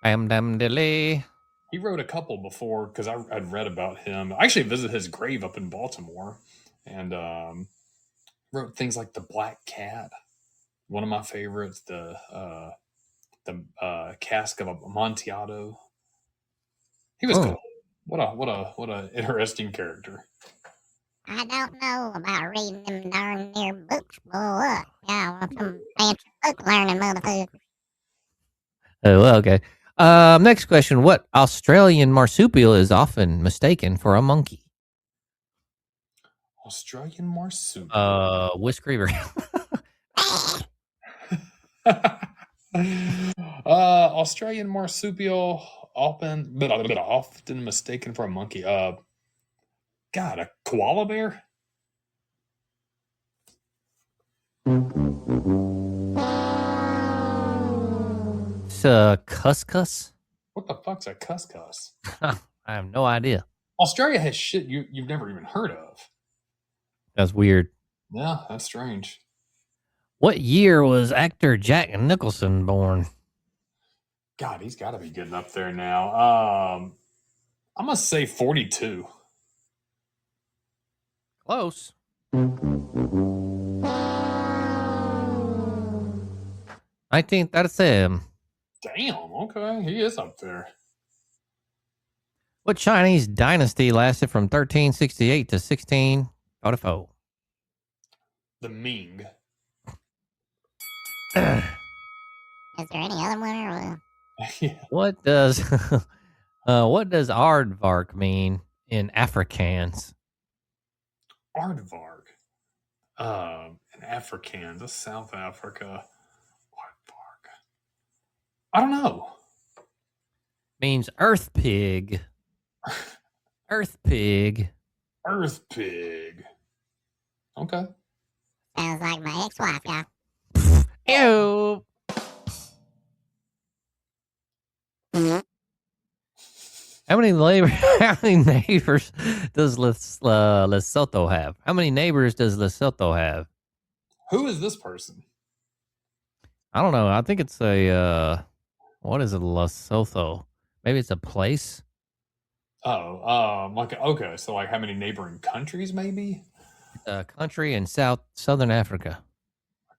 Bam dam dilly. He wrote a couple before because I'd read about him. I actually visited his grave up in Baltimore, and wrote things like The Black Cat, one of my favorites, the Cask of Amontillado. He was cool. What a interesting character. I don't know about reading them darn near books, boy. Yeah, I want some fancy book learning, motherfucker. Oh, well, okay. Next question. What Australian marsupial is often mistaken for a monkey? Australian marsupial. Whisk Reaver. Australian marsupial often mistaken for a monkey. God, a koala bear? It's cuscus. What the fuck's a cuscus? I have no idea. Australia has shit you've never even heard of. That's weird. Yeah, that's strange. What year was actor Jack Nicholson born? God, he's got to be getting up there now. I'm gonna say 42. Close. 1937. Damn. Okay, he is up there. What Chinese dynasty lasted from 1368 to 1644? The Ming. Is there any other one or Yeah. What does aardvark mean in Afrikaans? Aardvark. In Afrikaans, that's South Africa. Aardvark. I don't know. Means earth pig. Earth pig. Earth pig. Okay. sounds like my ex-wife, y'all? Ew. How many neighbors does Lesotho have? How many neighbors does Lesotho have? Who is this person? I don't know. I think it's a what is it, Lesotho? Maybe it's a place. Oh, okay. So like how many neighboring countries maybe? A country in southern Africa.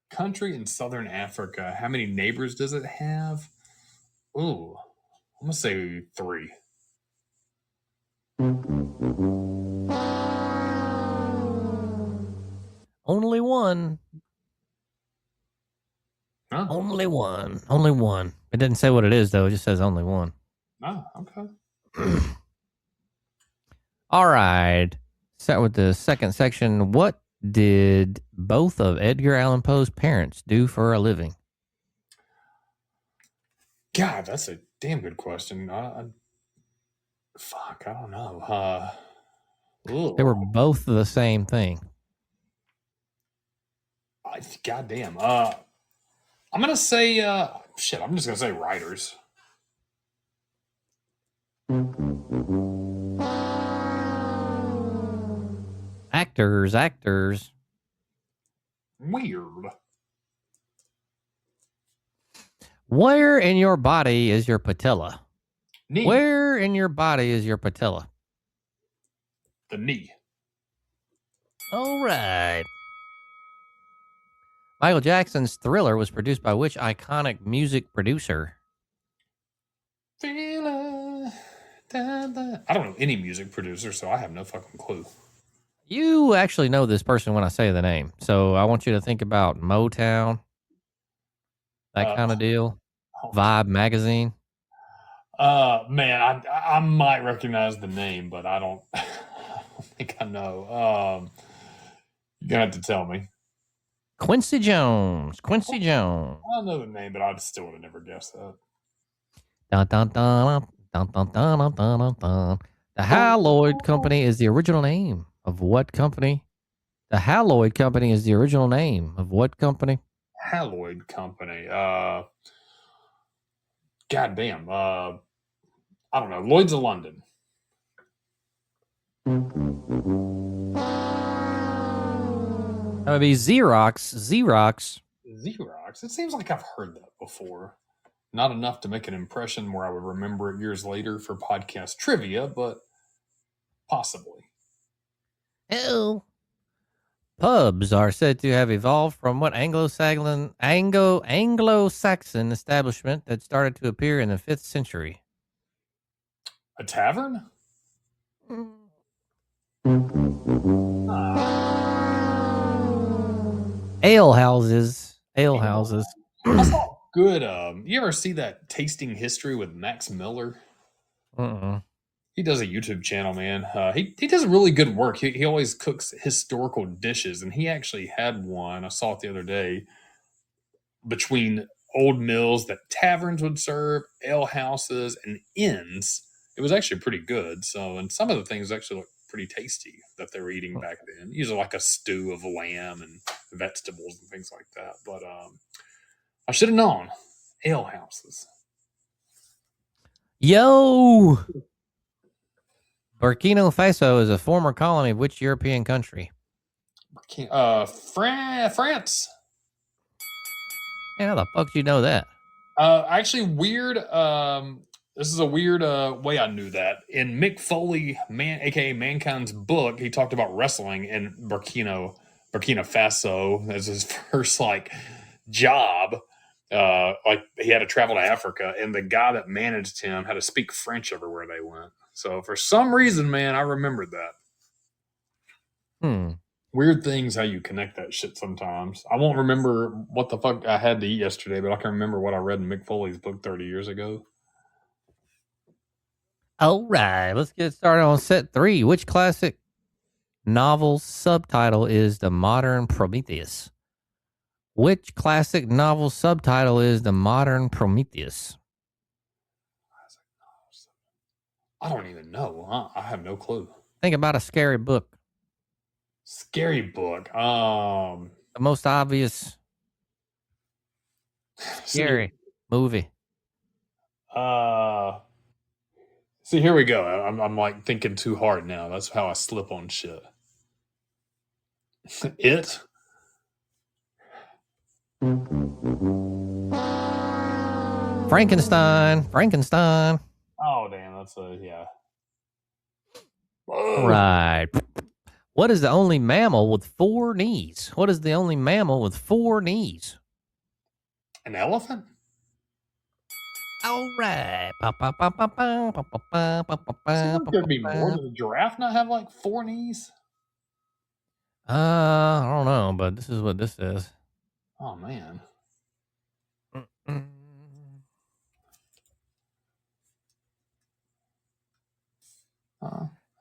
Country in southern Africa. How many neighbors does it have? Ooh, I'm gonna say 3. Only one. Huh? Only one. Only one. It didn't say what it is though. It just says only one. Oh, okay. All right. Start with the second section. What did both of Edgar Allan Poe's parents do for a living? God, that's a damn good question. Fuck, I don't know. They were both the same thing. Goddamn. I'm gonna say shit. I'm just gonna say writers. Actors. Weird. Where in your body is your patella? Knee. Where in your body is your patella? The knee. All right. Michael Jackson's Thriller was produced by which iconic music producer? I don't know any music producer, so I have no fucking clue. You actually know this person when I say the name. So I want you to think about Motown, that kind of deal. Vibe magazine. Man, I might recognize the name, but I don't, I don't think I know. You're gonna have to tell me. Quincy Jones. Quincy Jones. I don't know the name, but I still would have never guessed that. Dun, dun, dun, dun, dun, dun, dun, dun, dun, dun. The Haloid Company is the original name of what company? The Haloid Company is the original name of what company? Haloid Company. Goddamn. I don't know. Lloyd's of London. That would be Xerox. Xerox. It seems like I've heard that before. Not enough to make an impression where I would remember it years later for podcast trivia, but possibly. Oh. Pubs are said to have evolved from what Anglo-Saxon establishment that started to appear in the 5th century. A tavern? Ale houses. Ale houses. I saw good. You ever see that Tasting History with Max Miller? Uh-uh. He does a YouTube channel, man. He does really good work. He always cooks historical dishes, and he actually had one. I saw it the other day between old meals that taverns would serve, ale houses, and inns. It was actually pretty good. So, and some of the things actually look pretty tasty that they were eating back then. Usually, like a stew of lamb and vegetables and things like that. But I should have known. Ale houses. Yo! Burkina Faso is a former colony of which European country? France. Man, how the fuck do you know that? Actually, weird. This is a weird way I knew that. In Mick Foley, aka Mankind's book, he talked about wrestling in Burkina Faso as his first job. Like he had to travel to Africa, and the guy that managed him had to speak French everywhere they went. So for some reason, man, I remembered that. Weird things how you connect that shit sometimes. I won't remember what the fuck I had to eat yesterday, but I can remember what I read in Mick Foley's book 30 years ago. All right, let's get started on set 3. Which classic novel's subtitle is The Modern Prometheus? Which classic novel subtitle is The Modern Prometheus? I don't even know. I have no clue. Think about a scary book. Scary book. The most obvious scary movie. See, here we go. I'm like thinking too hard now. That's how I slip on shit. It. Frankenstein. Oh damn, that's a yeah. All right. What is the only mammal with 4 knees? What is the only mammal with 4 knees? An elephant? All right. Could be more. Does a giraffe not have like 4 knees? I don't know, but this is what this is. Oh man.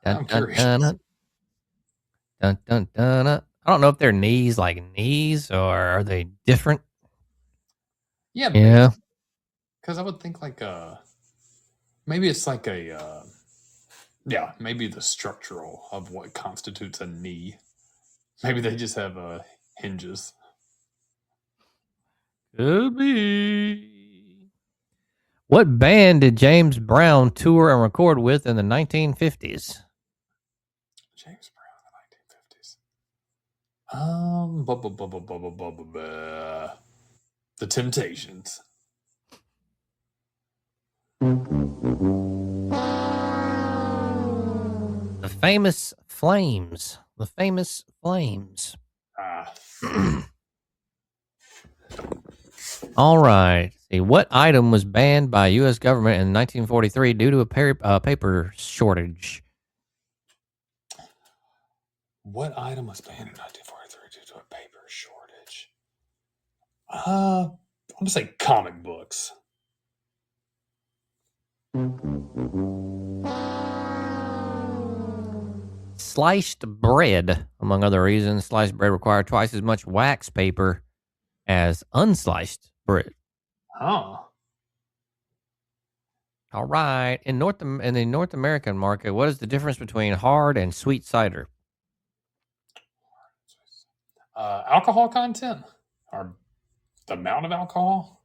I'm curious. I don't know if they're knees like knees or are they different? Yeah. Because I would think like maybe it's like a maybe the structural of what constitutes a knee. Maybe they just have hinges. Could be. What band did James Brown tour and record with in the 1950s? James Brown in the 1950s. The Temptations. The Famous Flames. All right. See, what item was banned by U.S. government in 1943 due to a paper shortage? What item was banned in 1943 due to a paper shortage? I'm gonna say comic books. Sliced bread, among other reasons. Sliced bread required twice as much wax paper as unsliced bread. Oh. All right. In the North American market, what is the difference between hard and sweet cider? Alcohol content or the amount of alcohol?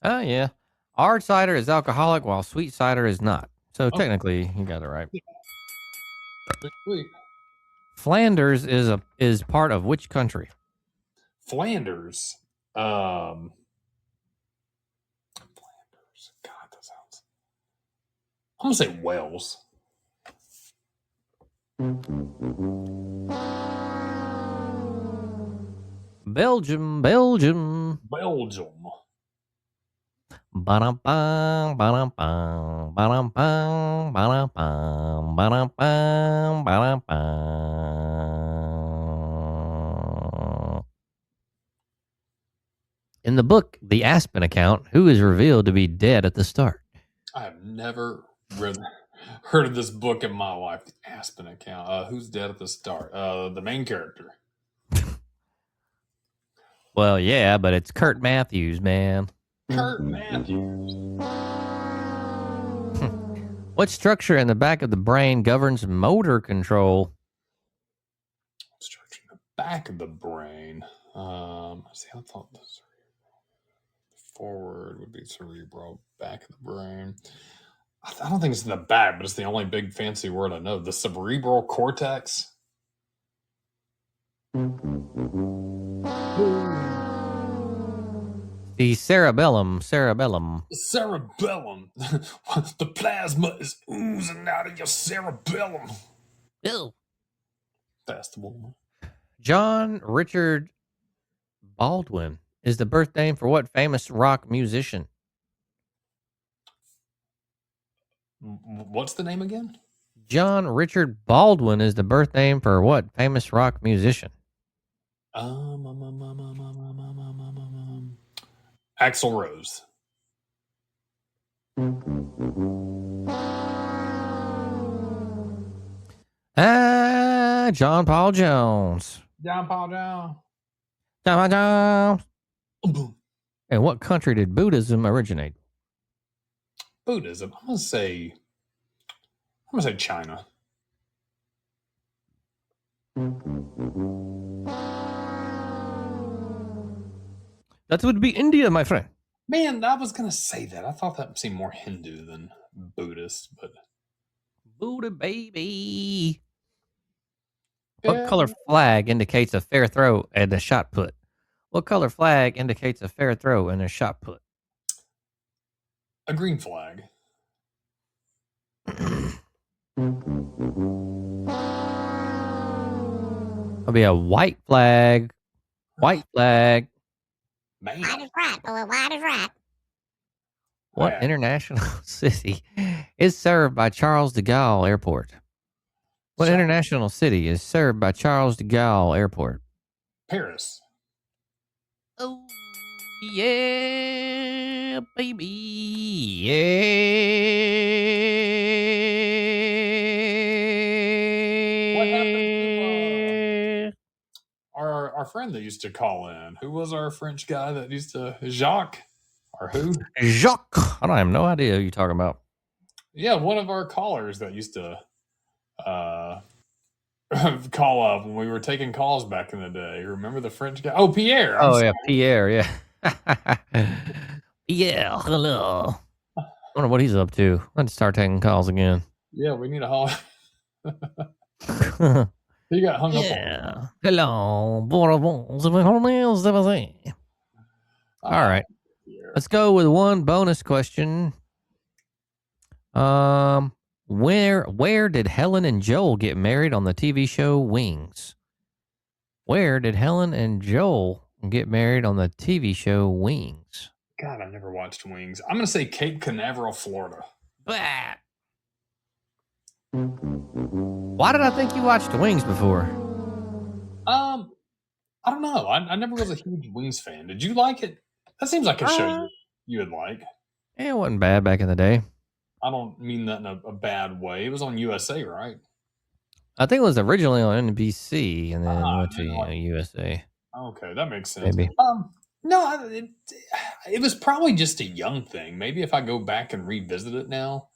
Oh, yeah. Hard cider is alcoholic while sweet cider is not. So technically, you got it right. Sweet. Flanders is part of which country? Flanders. Flanders. God, that sounds. I'm gonna say Wales. Belgium. Belgium. Ba-dum-bum, ba-dum-bum, ba-dum-bum, ba-dum-bum, ba-dum-bum, ba-dum-bum. In the book, The Aspen Account, who is revealed to be dead at the start? I have never heard of this book in my life. The Aspen Account. Who's dead at the start? The main character. Well, yeah, but it's Kurt Matthews, man. Kurt Matthews. What structure in the back of the brain governs motor control? Structure in the back of the brain. See, I thought the forward would be cerebral. Back of the brain. I don't think it's in the back, but it's the only big fancy word I know. The cerebral cortex. The cerebellum. Cerebellum. Cerebellum. The plasma is oozing out of your cerebellum. Ew. That's the one. John Richard Baldwin is the birth name for what famous rock musician? What's the name again? John Richard Baldwin is the birth name for what famous rock musician? Axl Rose. John Paul Jones. John Paul Jones. John Paul Jones. Boom. In what country did Buddhism originate? Buddhism. I'm gonna say China. That would be India, my friend. Man, I was gonna say that. I thought that seemed more Hindu than Buddhist, but Buddha baby. What color flag indicates a fair throw and a shot put? What color flag indicates a fair throw and a shot put? A green flag. It'll be a white flag. White flag. Man. White is right, boy. White is right. What international city is served by Charles de Gaulle Airport? What international city is served by Charles de Gaulle Airport? Paris. Oh, yeah, baby. Yeah. What happened to our friend that used to call in? Who was our French guy that used to Jacques? Or who? Jacques. I don't have no idea who you're talking about. Yeah, one of our callers that used to call up when we were taking calls back in the day. Remember the French guy? Oh, Pierre. Yeah, Pierre. Yeah. Pierre. Hello. I wonder what he's up to. Let's start taking calls again. Yeah, we need a holler. He got hung up on. Yeah. Hello. All right. Let's go with one bonus question. Where did Helen and Joel get married on the TV show Wings? Where did Helen and Joel get married on the TV show Wings? God, I never watched Wings. I'm going to say Cape Canaveral, Florida. Bah. Why did I think you watched Wings before? I don't know. I never was a huge Wings fan. Did you like it? That seems like a show you would like. Yeah, it wasn't bad back in the day. I don't mean that in a bad way. It was on USA, right? I think it was originally on NBC and then went to USA. Okay, that makes sense. Maybe. No, it was probably just a young thing. Maybe if I go back and revisit it now,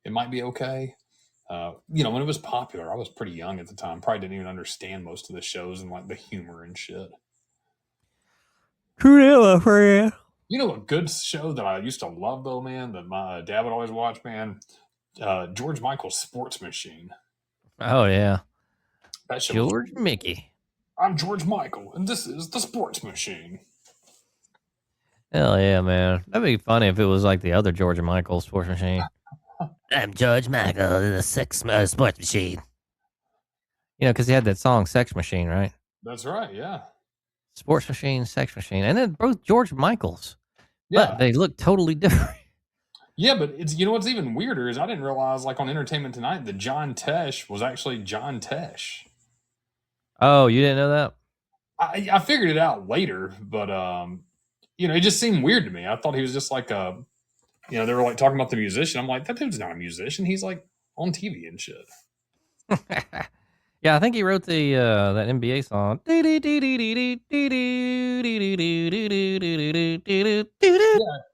it might be okay. When it was popular, I was pretty young at the time. Probably didn't even understand most of the shows and like the humor and shit. You know a good show that I used to love though, man, that my dad would always watch, man? George Michael's Sports Machine. Oh yeah. That show George Mickey. I'm George Michael, and this is the Sports Machine. Hell yeah, man. That'd be funny if it was like the other George Michael Sports Machine. I'm George Michael, the sex sports machine. because he had that song "Sex Machine," right? That's right. Yeah. Sports Machine, Sex Machine, and then both George Michaels, Yeah. but they look totally different. Yeah, but it's what's even weirder is I didn't realize on Entertainment Tonight that John Tesh was actually John Tesh. Oh, you didn't know that? I figured it out later, but it just seemed weird to me. I thought he was just like they were like talking about the musician. I'm like, that dude's not a musician. He's like on TV and shit. Yeah, I think he wrote the that NBA song. Yeah,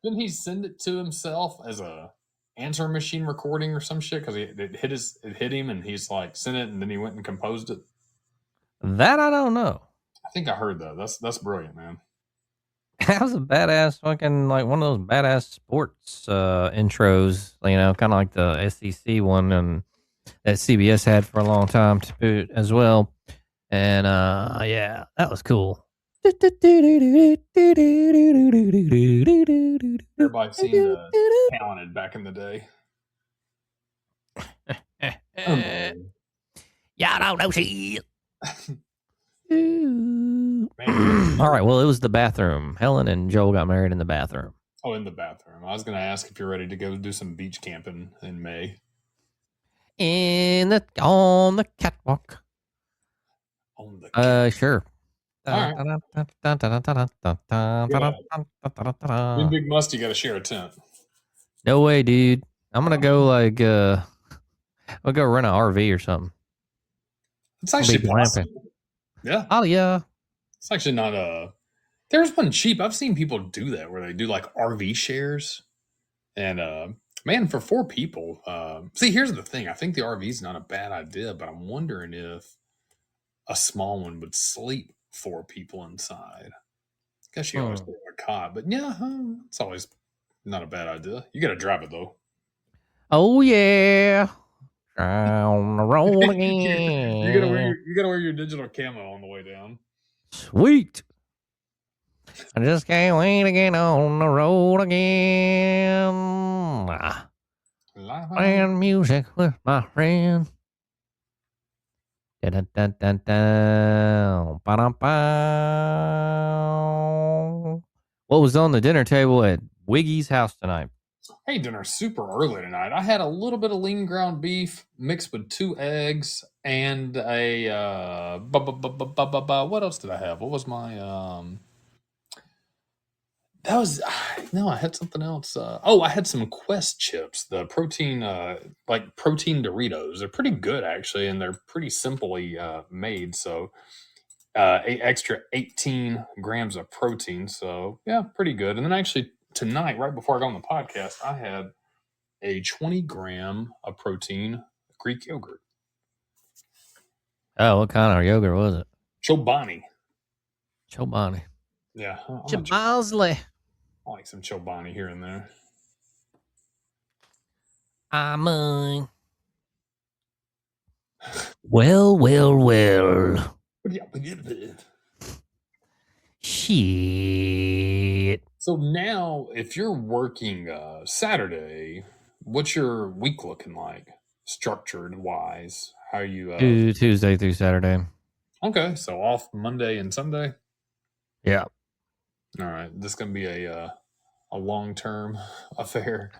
didn't he send it to himself as a answer machine recording or some shit? Because it hit him, and he's like sent it, and then he went and composed it. That I don't know. I think I heard that. That's brilliant, man. That was a badass fucking like one of those badass sports intros. Kind of like the SEC one and that CBS had for a long time too, as well. And yeah, that was cool. Everybody seemed talented back in the day. Y'all don't know shit. All right, well, it was the bathroom. Helen and Joel got married in the bathroom. Oh, in the bathroom. I was going to ask if you're ready to go do some beach camping in May. On the catwalk. On the catwalk. Sure. All right. Me and Big Musty got to share a tent. No way, dude. I'm gonna go I'll go rent an RV or something. It's actually possible. Yeah. Oh yeah. It's actually not there's one cheap. I've seen people do that where they do like RV shares. And man, for 4 people, see, here's the thing. I think the RV is not a bad idea, but I'm wondering if a small one would sleep 4 people inside. I guess you always do a cot, but yeah, it's always not a bad idea. You got to drive it though. Oh yeah. On the road again. you gotta wear your digital camo on the way down. Sweet. I just can't wait to get on the road again. Playing music with my friend. What was on the dinner table at Wiggy's house tonight? Hey, dinner super early tonight. I had a little bit of lean ground beef mixed with 2 eggs and a what else did I have? What was my that was no, I had something else. I had some Quest chips, the protein like protein Doritos. They're pretty good actually, and they're pretty simply made. So extra 18 grams of protein. So yeah, pretty good. And then actually tonight, right before I got on the podcast, I had a 20-gram of protein Greek yogurt. Oh, what kind of yogurt was it? Chobani. Chobani. Yeah. Chobani. I like some Chobani here and there. Well. Shit. So now, if you're working Saturday, what's your week looking like, structured wise? How are you? Tuesday through Saturday. Okay, so off Monday and Sunday. Yeah. All right, this is gonna be a long-term affair.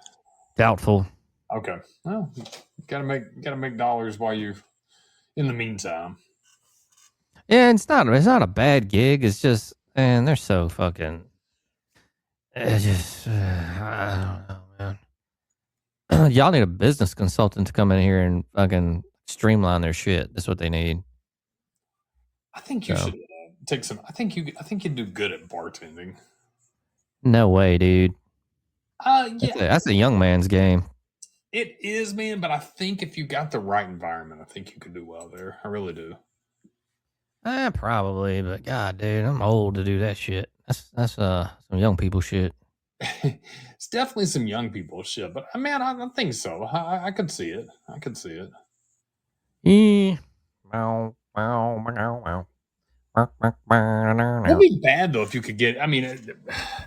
Doubtful. Okay, well, gotta make dollars while you in the meantime. Yeah, it's not a bad gig. It's just, man, they're so fucking. It's just, I don't know, man. Y'all need a business consultant to come in here and fucking streamline their shit. That's what they need. I think you should take some. I think you'd do good at bartending. No way, dude. Yeah, that's a young man's game. It is, man. But I think if you got the right environment, I think you could do well there. I really do. Probably, but God, dude, I'm old to do that shit. That's some young people shit. It's definitely some young people shit, but man, I think so. I could see it. I could see it. Yeah. It'd be bad though if you could get. I mean,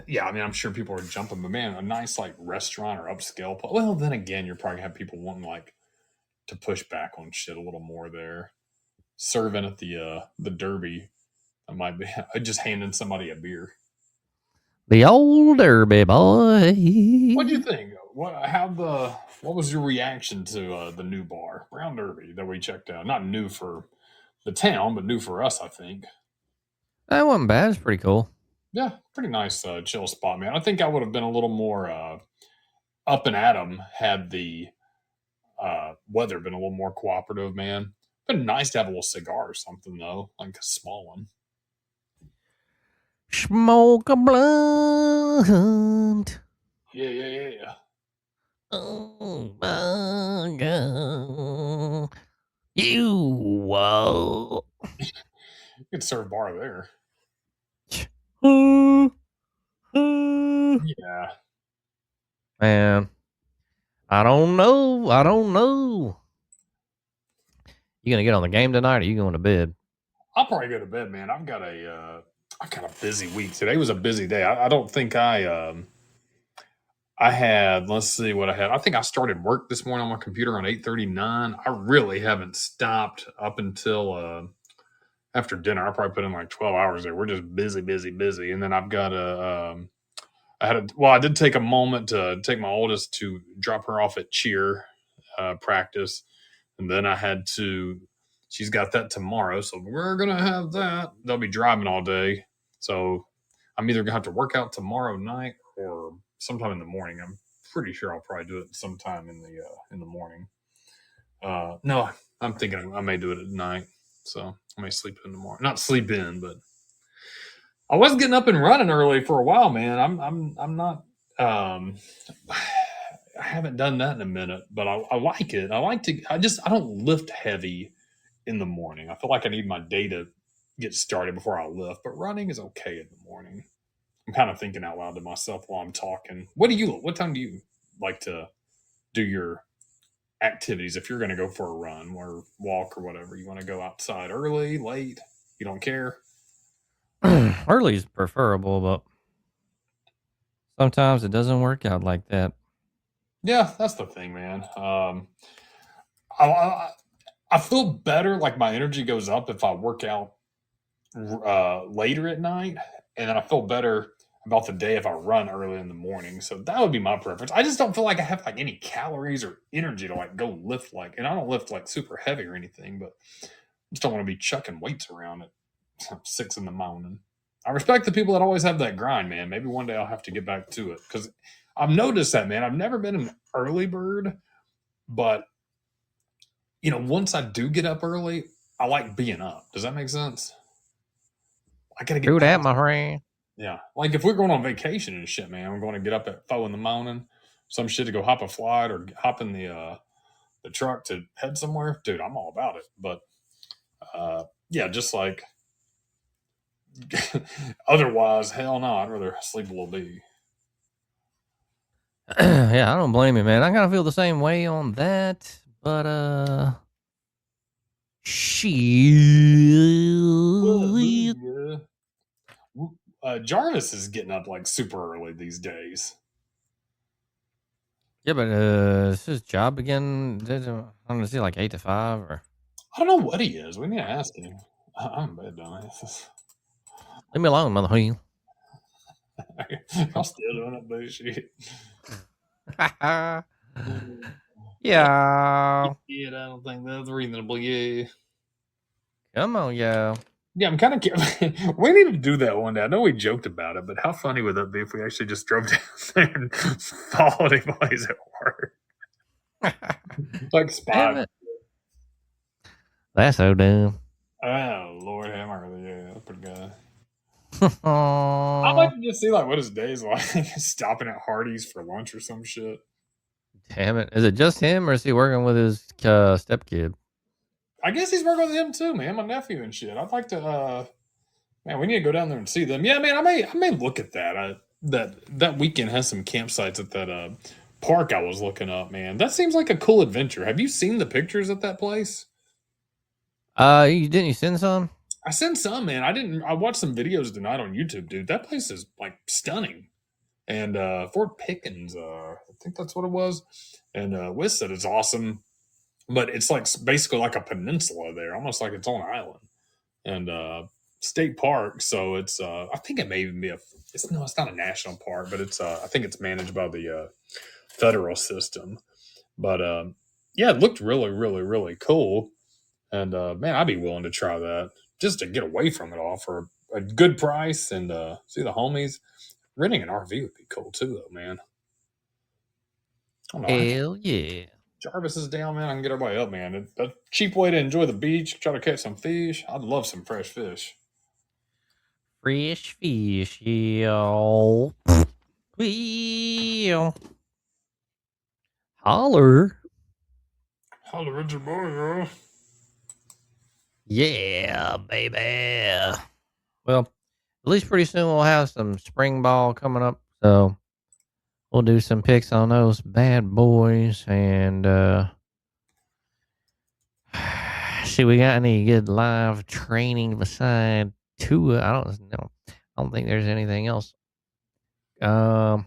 yeah. I mean, I'm sure people are jumping, but man, a nice like restaurant or upscale. Well, then again, you're probably gonna have people wanting like to push back on shit a little more there. serving at the Derby. I might be just handing somebody a beer. The old Derby boy. What'd you think? What was your reaction to the new bar, Brown Derby, that we checked out? Not new for the town, but new for us, I think. That wasn't bad. It's pretty cool. Yeah, pretty nice chill spot, man. I think I would have been a little more up and at 'em had the weather been a little more cooperative, man. Been nice to have a little cigar or something though, like a small one. Smoke a blunt. Yeah. Oh my God. You. You could serve bar there. Yeah. Man, I don't know. You gonna get on the game tonight, or you going to bed? I'll probably go to bed, man. I've got a busy week. Today was a busy day. I don't think I had. Let's see what I had. I think I started work this morning on my computer on 8:39. I really haven't stopped up until after dinner. I probably put in like 12 hours there. We're just busy, and then I've got I did take a moment to take my oldest to drop her off at cheer practice, and then I had to. She's got that tomorrow, so we're gonna have that. They'll be driving all day, so I'm either gonna have to work out tomorrow night or sometime in the morning. I'm pretty sure I'll probably do it sometime in the morning. No, I'm thinking I may do it at night, so I may sleep in tomorrow. Not sleep in, but I was getting up and running early for a while, man. I'm not. I haven't done that in a minute, but I like it. I like to. I don't lift heavy in the morning. I feel like I need my day to get started before I lift, but running is okay in the morning. I'm kind of thinking out loud to myself while I'm talking. What time do you like to do your activities if you're going to go for a run or walk or whatever? You want to go outside early, late? You don't care? Early is preferable, but sometimes it doesn't work out like that. Yeah, that's the thing, man. I feel better, like my energy goes up if I work out later at night, and then I feel better about the day if I run early in the morning. So that would be my preference. I just don't feel like I have like any calories or energy to like go lift and I don't lift like super heavy or anything, but I just don't want to be chucking weights around at 6 in the morning. I respect the people that always have that grind, man. Maybe one day I'll have to get back to it because I've noticed that, man. I've never been an early bird, but once I do get up early, I like being up. Does that make sense? I gotta get True that, past. my friend. Yeah, like if we're going on vacation and shit, man, I'm going to get up at 4 in the morning, some shit to go hop a flight or hop in the truck to head somewhere. Dude, I'm all about it. But yeah, just like otherwise, hell no, I'd rather sleep a little bit. Yeah, I don't blame you, man. I kind of feel the same way on that, but shit. Jarvis is getting up like super early these days. Yeah, but is his job again? I don't know, is he like 8 to 5 or? I don't know what he is. We need to ask him. I'm bad, dumbass. Leave me alone, mother wheel. I'm still doing that bullshit. Yeah. Yeah, I don't think that's reasonable. Yeah. Come on, yo. Yeah, I'm kind of. We need to do that one day. I know we joked about it, but how funny would that be if we actually just drove down there and followed him while he's at work? Like spot. That's so dumb. Oh Lord, have mercy. Yeah, that's pretty good. I'd like to just see like what his day's like. Stopping at Hardee's for lunch or some shit. Damn it! Is it just him, or is he working with his stepkid? I guess he's working with him too, man. My nephew and shit. I'd like to. Man, we need to go down there and see them. Yeah, man. I may look at that. That weekend has some campsites at that park I was looking up. Man, that seems like a cool adventure. Have you seen the pictures at that place? You send some? I sent some, man. I watched some videos tonight on YouTube, dude. That place is like stunning. And Fort Pickens, I think that's what it was. And Wiss said it's awesome. but it's like basically like a peninsula there, almost like its own island and state park. So it's I think it may even be it's not a national park, but it's I think it's managed by the federal system. But yeah, it looked really, really, really cool. And man, I'd be willing to try that just to get away from it all for a good price and see the homies. Renting an RV would be cool too, though, man. I don't know. Hell yeah. Jarvis is down, man. I can get everybody up, man. A cheap way to enjoy the beach, try to catch some fish. I'd love some fresh fish. Fresh fish, yeah. Well, holler. Holler at your boy, girl. Yeah, baby. Well, at least pretty soon we'll have some spring ball coming up. So we'll do some picks on those bad boys and see we got any good live training beside Tua. I don't know. I don't think there's anything else. It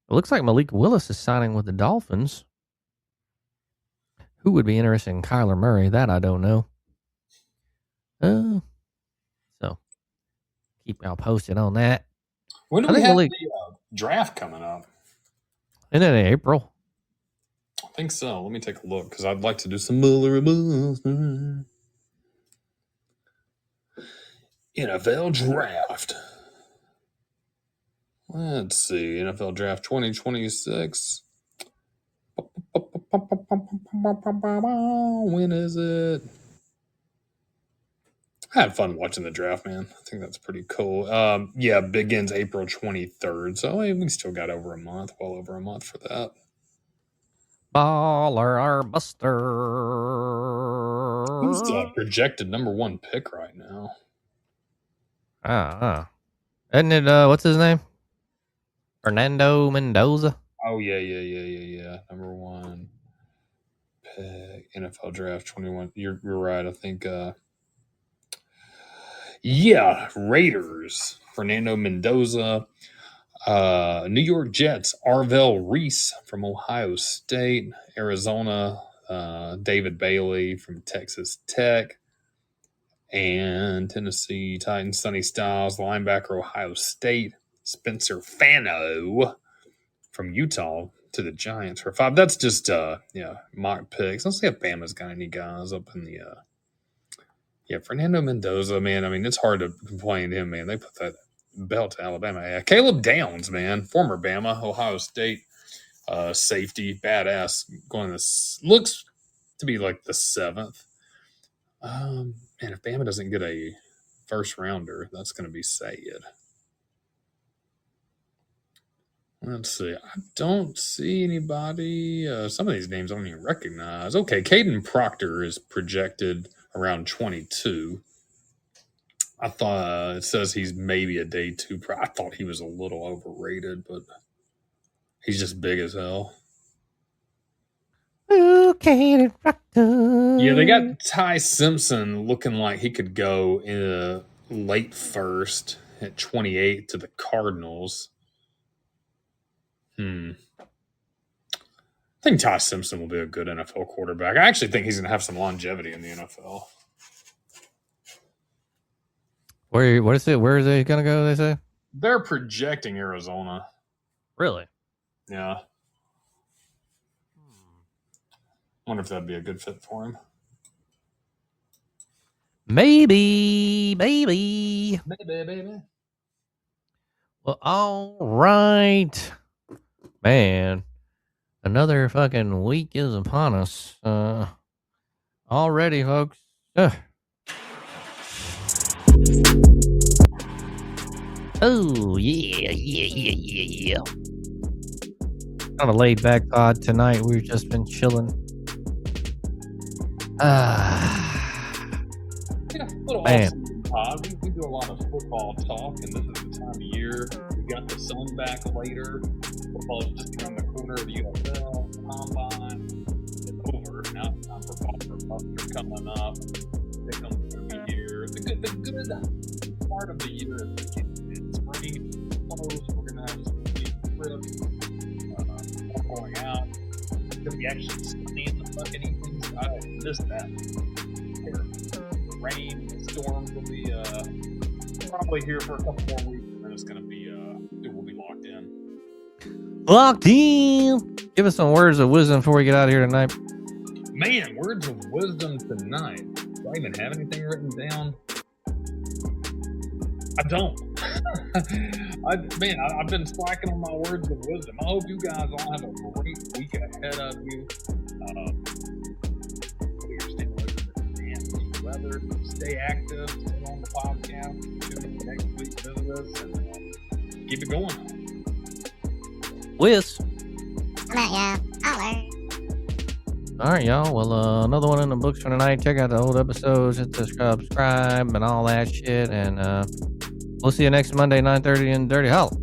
looks like Malik Willis is signing with the Dolphins. Who would be interested in Kyler Murray? That I don't know. So keep y'all posted on that. When do we have the draft coming up? Isn't it April? I think so. Let me take a look because I'd like to do some Muller NFL draft. Let's see. NFL draft 2026. When is it? I had fun watching the draft, man. I think that's pretty cool. Yeah, begins April 23rd. So we still got over a month, well over a month for that. Baller or Buster. Who's the projected number one pick right now? Isn't it, what's his name? Fernando Mendoza? Oh, yeah. Number one pick, NFL draft 21. You're right. I think, yeah, Raiders, Fernando Mendoza. New York Jets, Arvell Reese from Ohio State. Arizona, David Bailey from Texas Tech. And Tennessee Titans, Sonny Styles, linebacker, Ohio State. Spencer Fano from Utah to the Giants for 5. That's just mock picks. Let's see if Bama's got any guys up in the Fernando Mendoza, man. I mean, it's hard to complain to him, man. They put that belt to Alabama. Yeah, Caleb Downs, man, former Bama, Ohio State safety, badass. Going this looks to be like the 7th. Man, if Bama doesn't get a first rounder, that's going to be sad. Let's see. I don't see anybody. Some of these names I don't even recognize. Okay, Caden Proctor is projected around 22. I thought it says he's maybe a day 2. I thought he was a little overrated, but he's just big as hell. Okay, yeah, they got Ty Simpson looking like he could go in a late first at 28 to the Cardinals. I think Ty Simpson will be a good NFL quarterback. I actually think he's going to have some longevity in the NFL. What is it? Where is he going to go, they say? They're projecting Arizona. Really? Yeah. Wonder if that'd be a good fit for him. Maybe. Well, all right. Man, another fucking week is upon us. Already, folks. Oh, yeah. Kind of laid back pod tonight. We've just been chilling. Man. We do a lot of football talk, and this is the time of year. We got the sun back later. Football's just around the corner of the UFL. Combine is over. Now it's time for Buster coming up. Pick'em's going to be here. The good part of the year is spring close. We're going to have some big trips. Going out. It's going to be actually sunny in the fucking evenings I missed that. Rain, storms will be probably here for a couple more weeks, and then it's gonna be it will be locked in. Locked in. Give us some words of wisdom before we get out of here tonight. Man, words of wisdom tonight. Do I even have anything written down? I don't. I've been slacking on my words of wisdom. I hope you guys all have a great week ahead of you. Stay away from the nasty weather. Stay active. Stay on the podcast. Tune in next week. Visit us and keep it going. Wiz. I'm out, y'all. Holler. All right, y'all. Well, another one in the books for tonight. Check out the old episodes. Hit the subscribe and all that shit. And we'll see you next Monday, 9:30 in Dirty Hollow.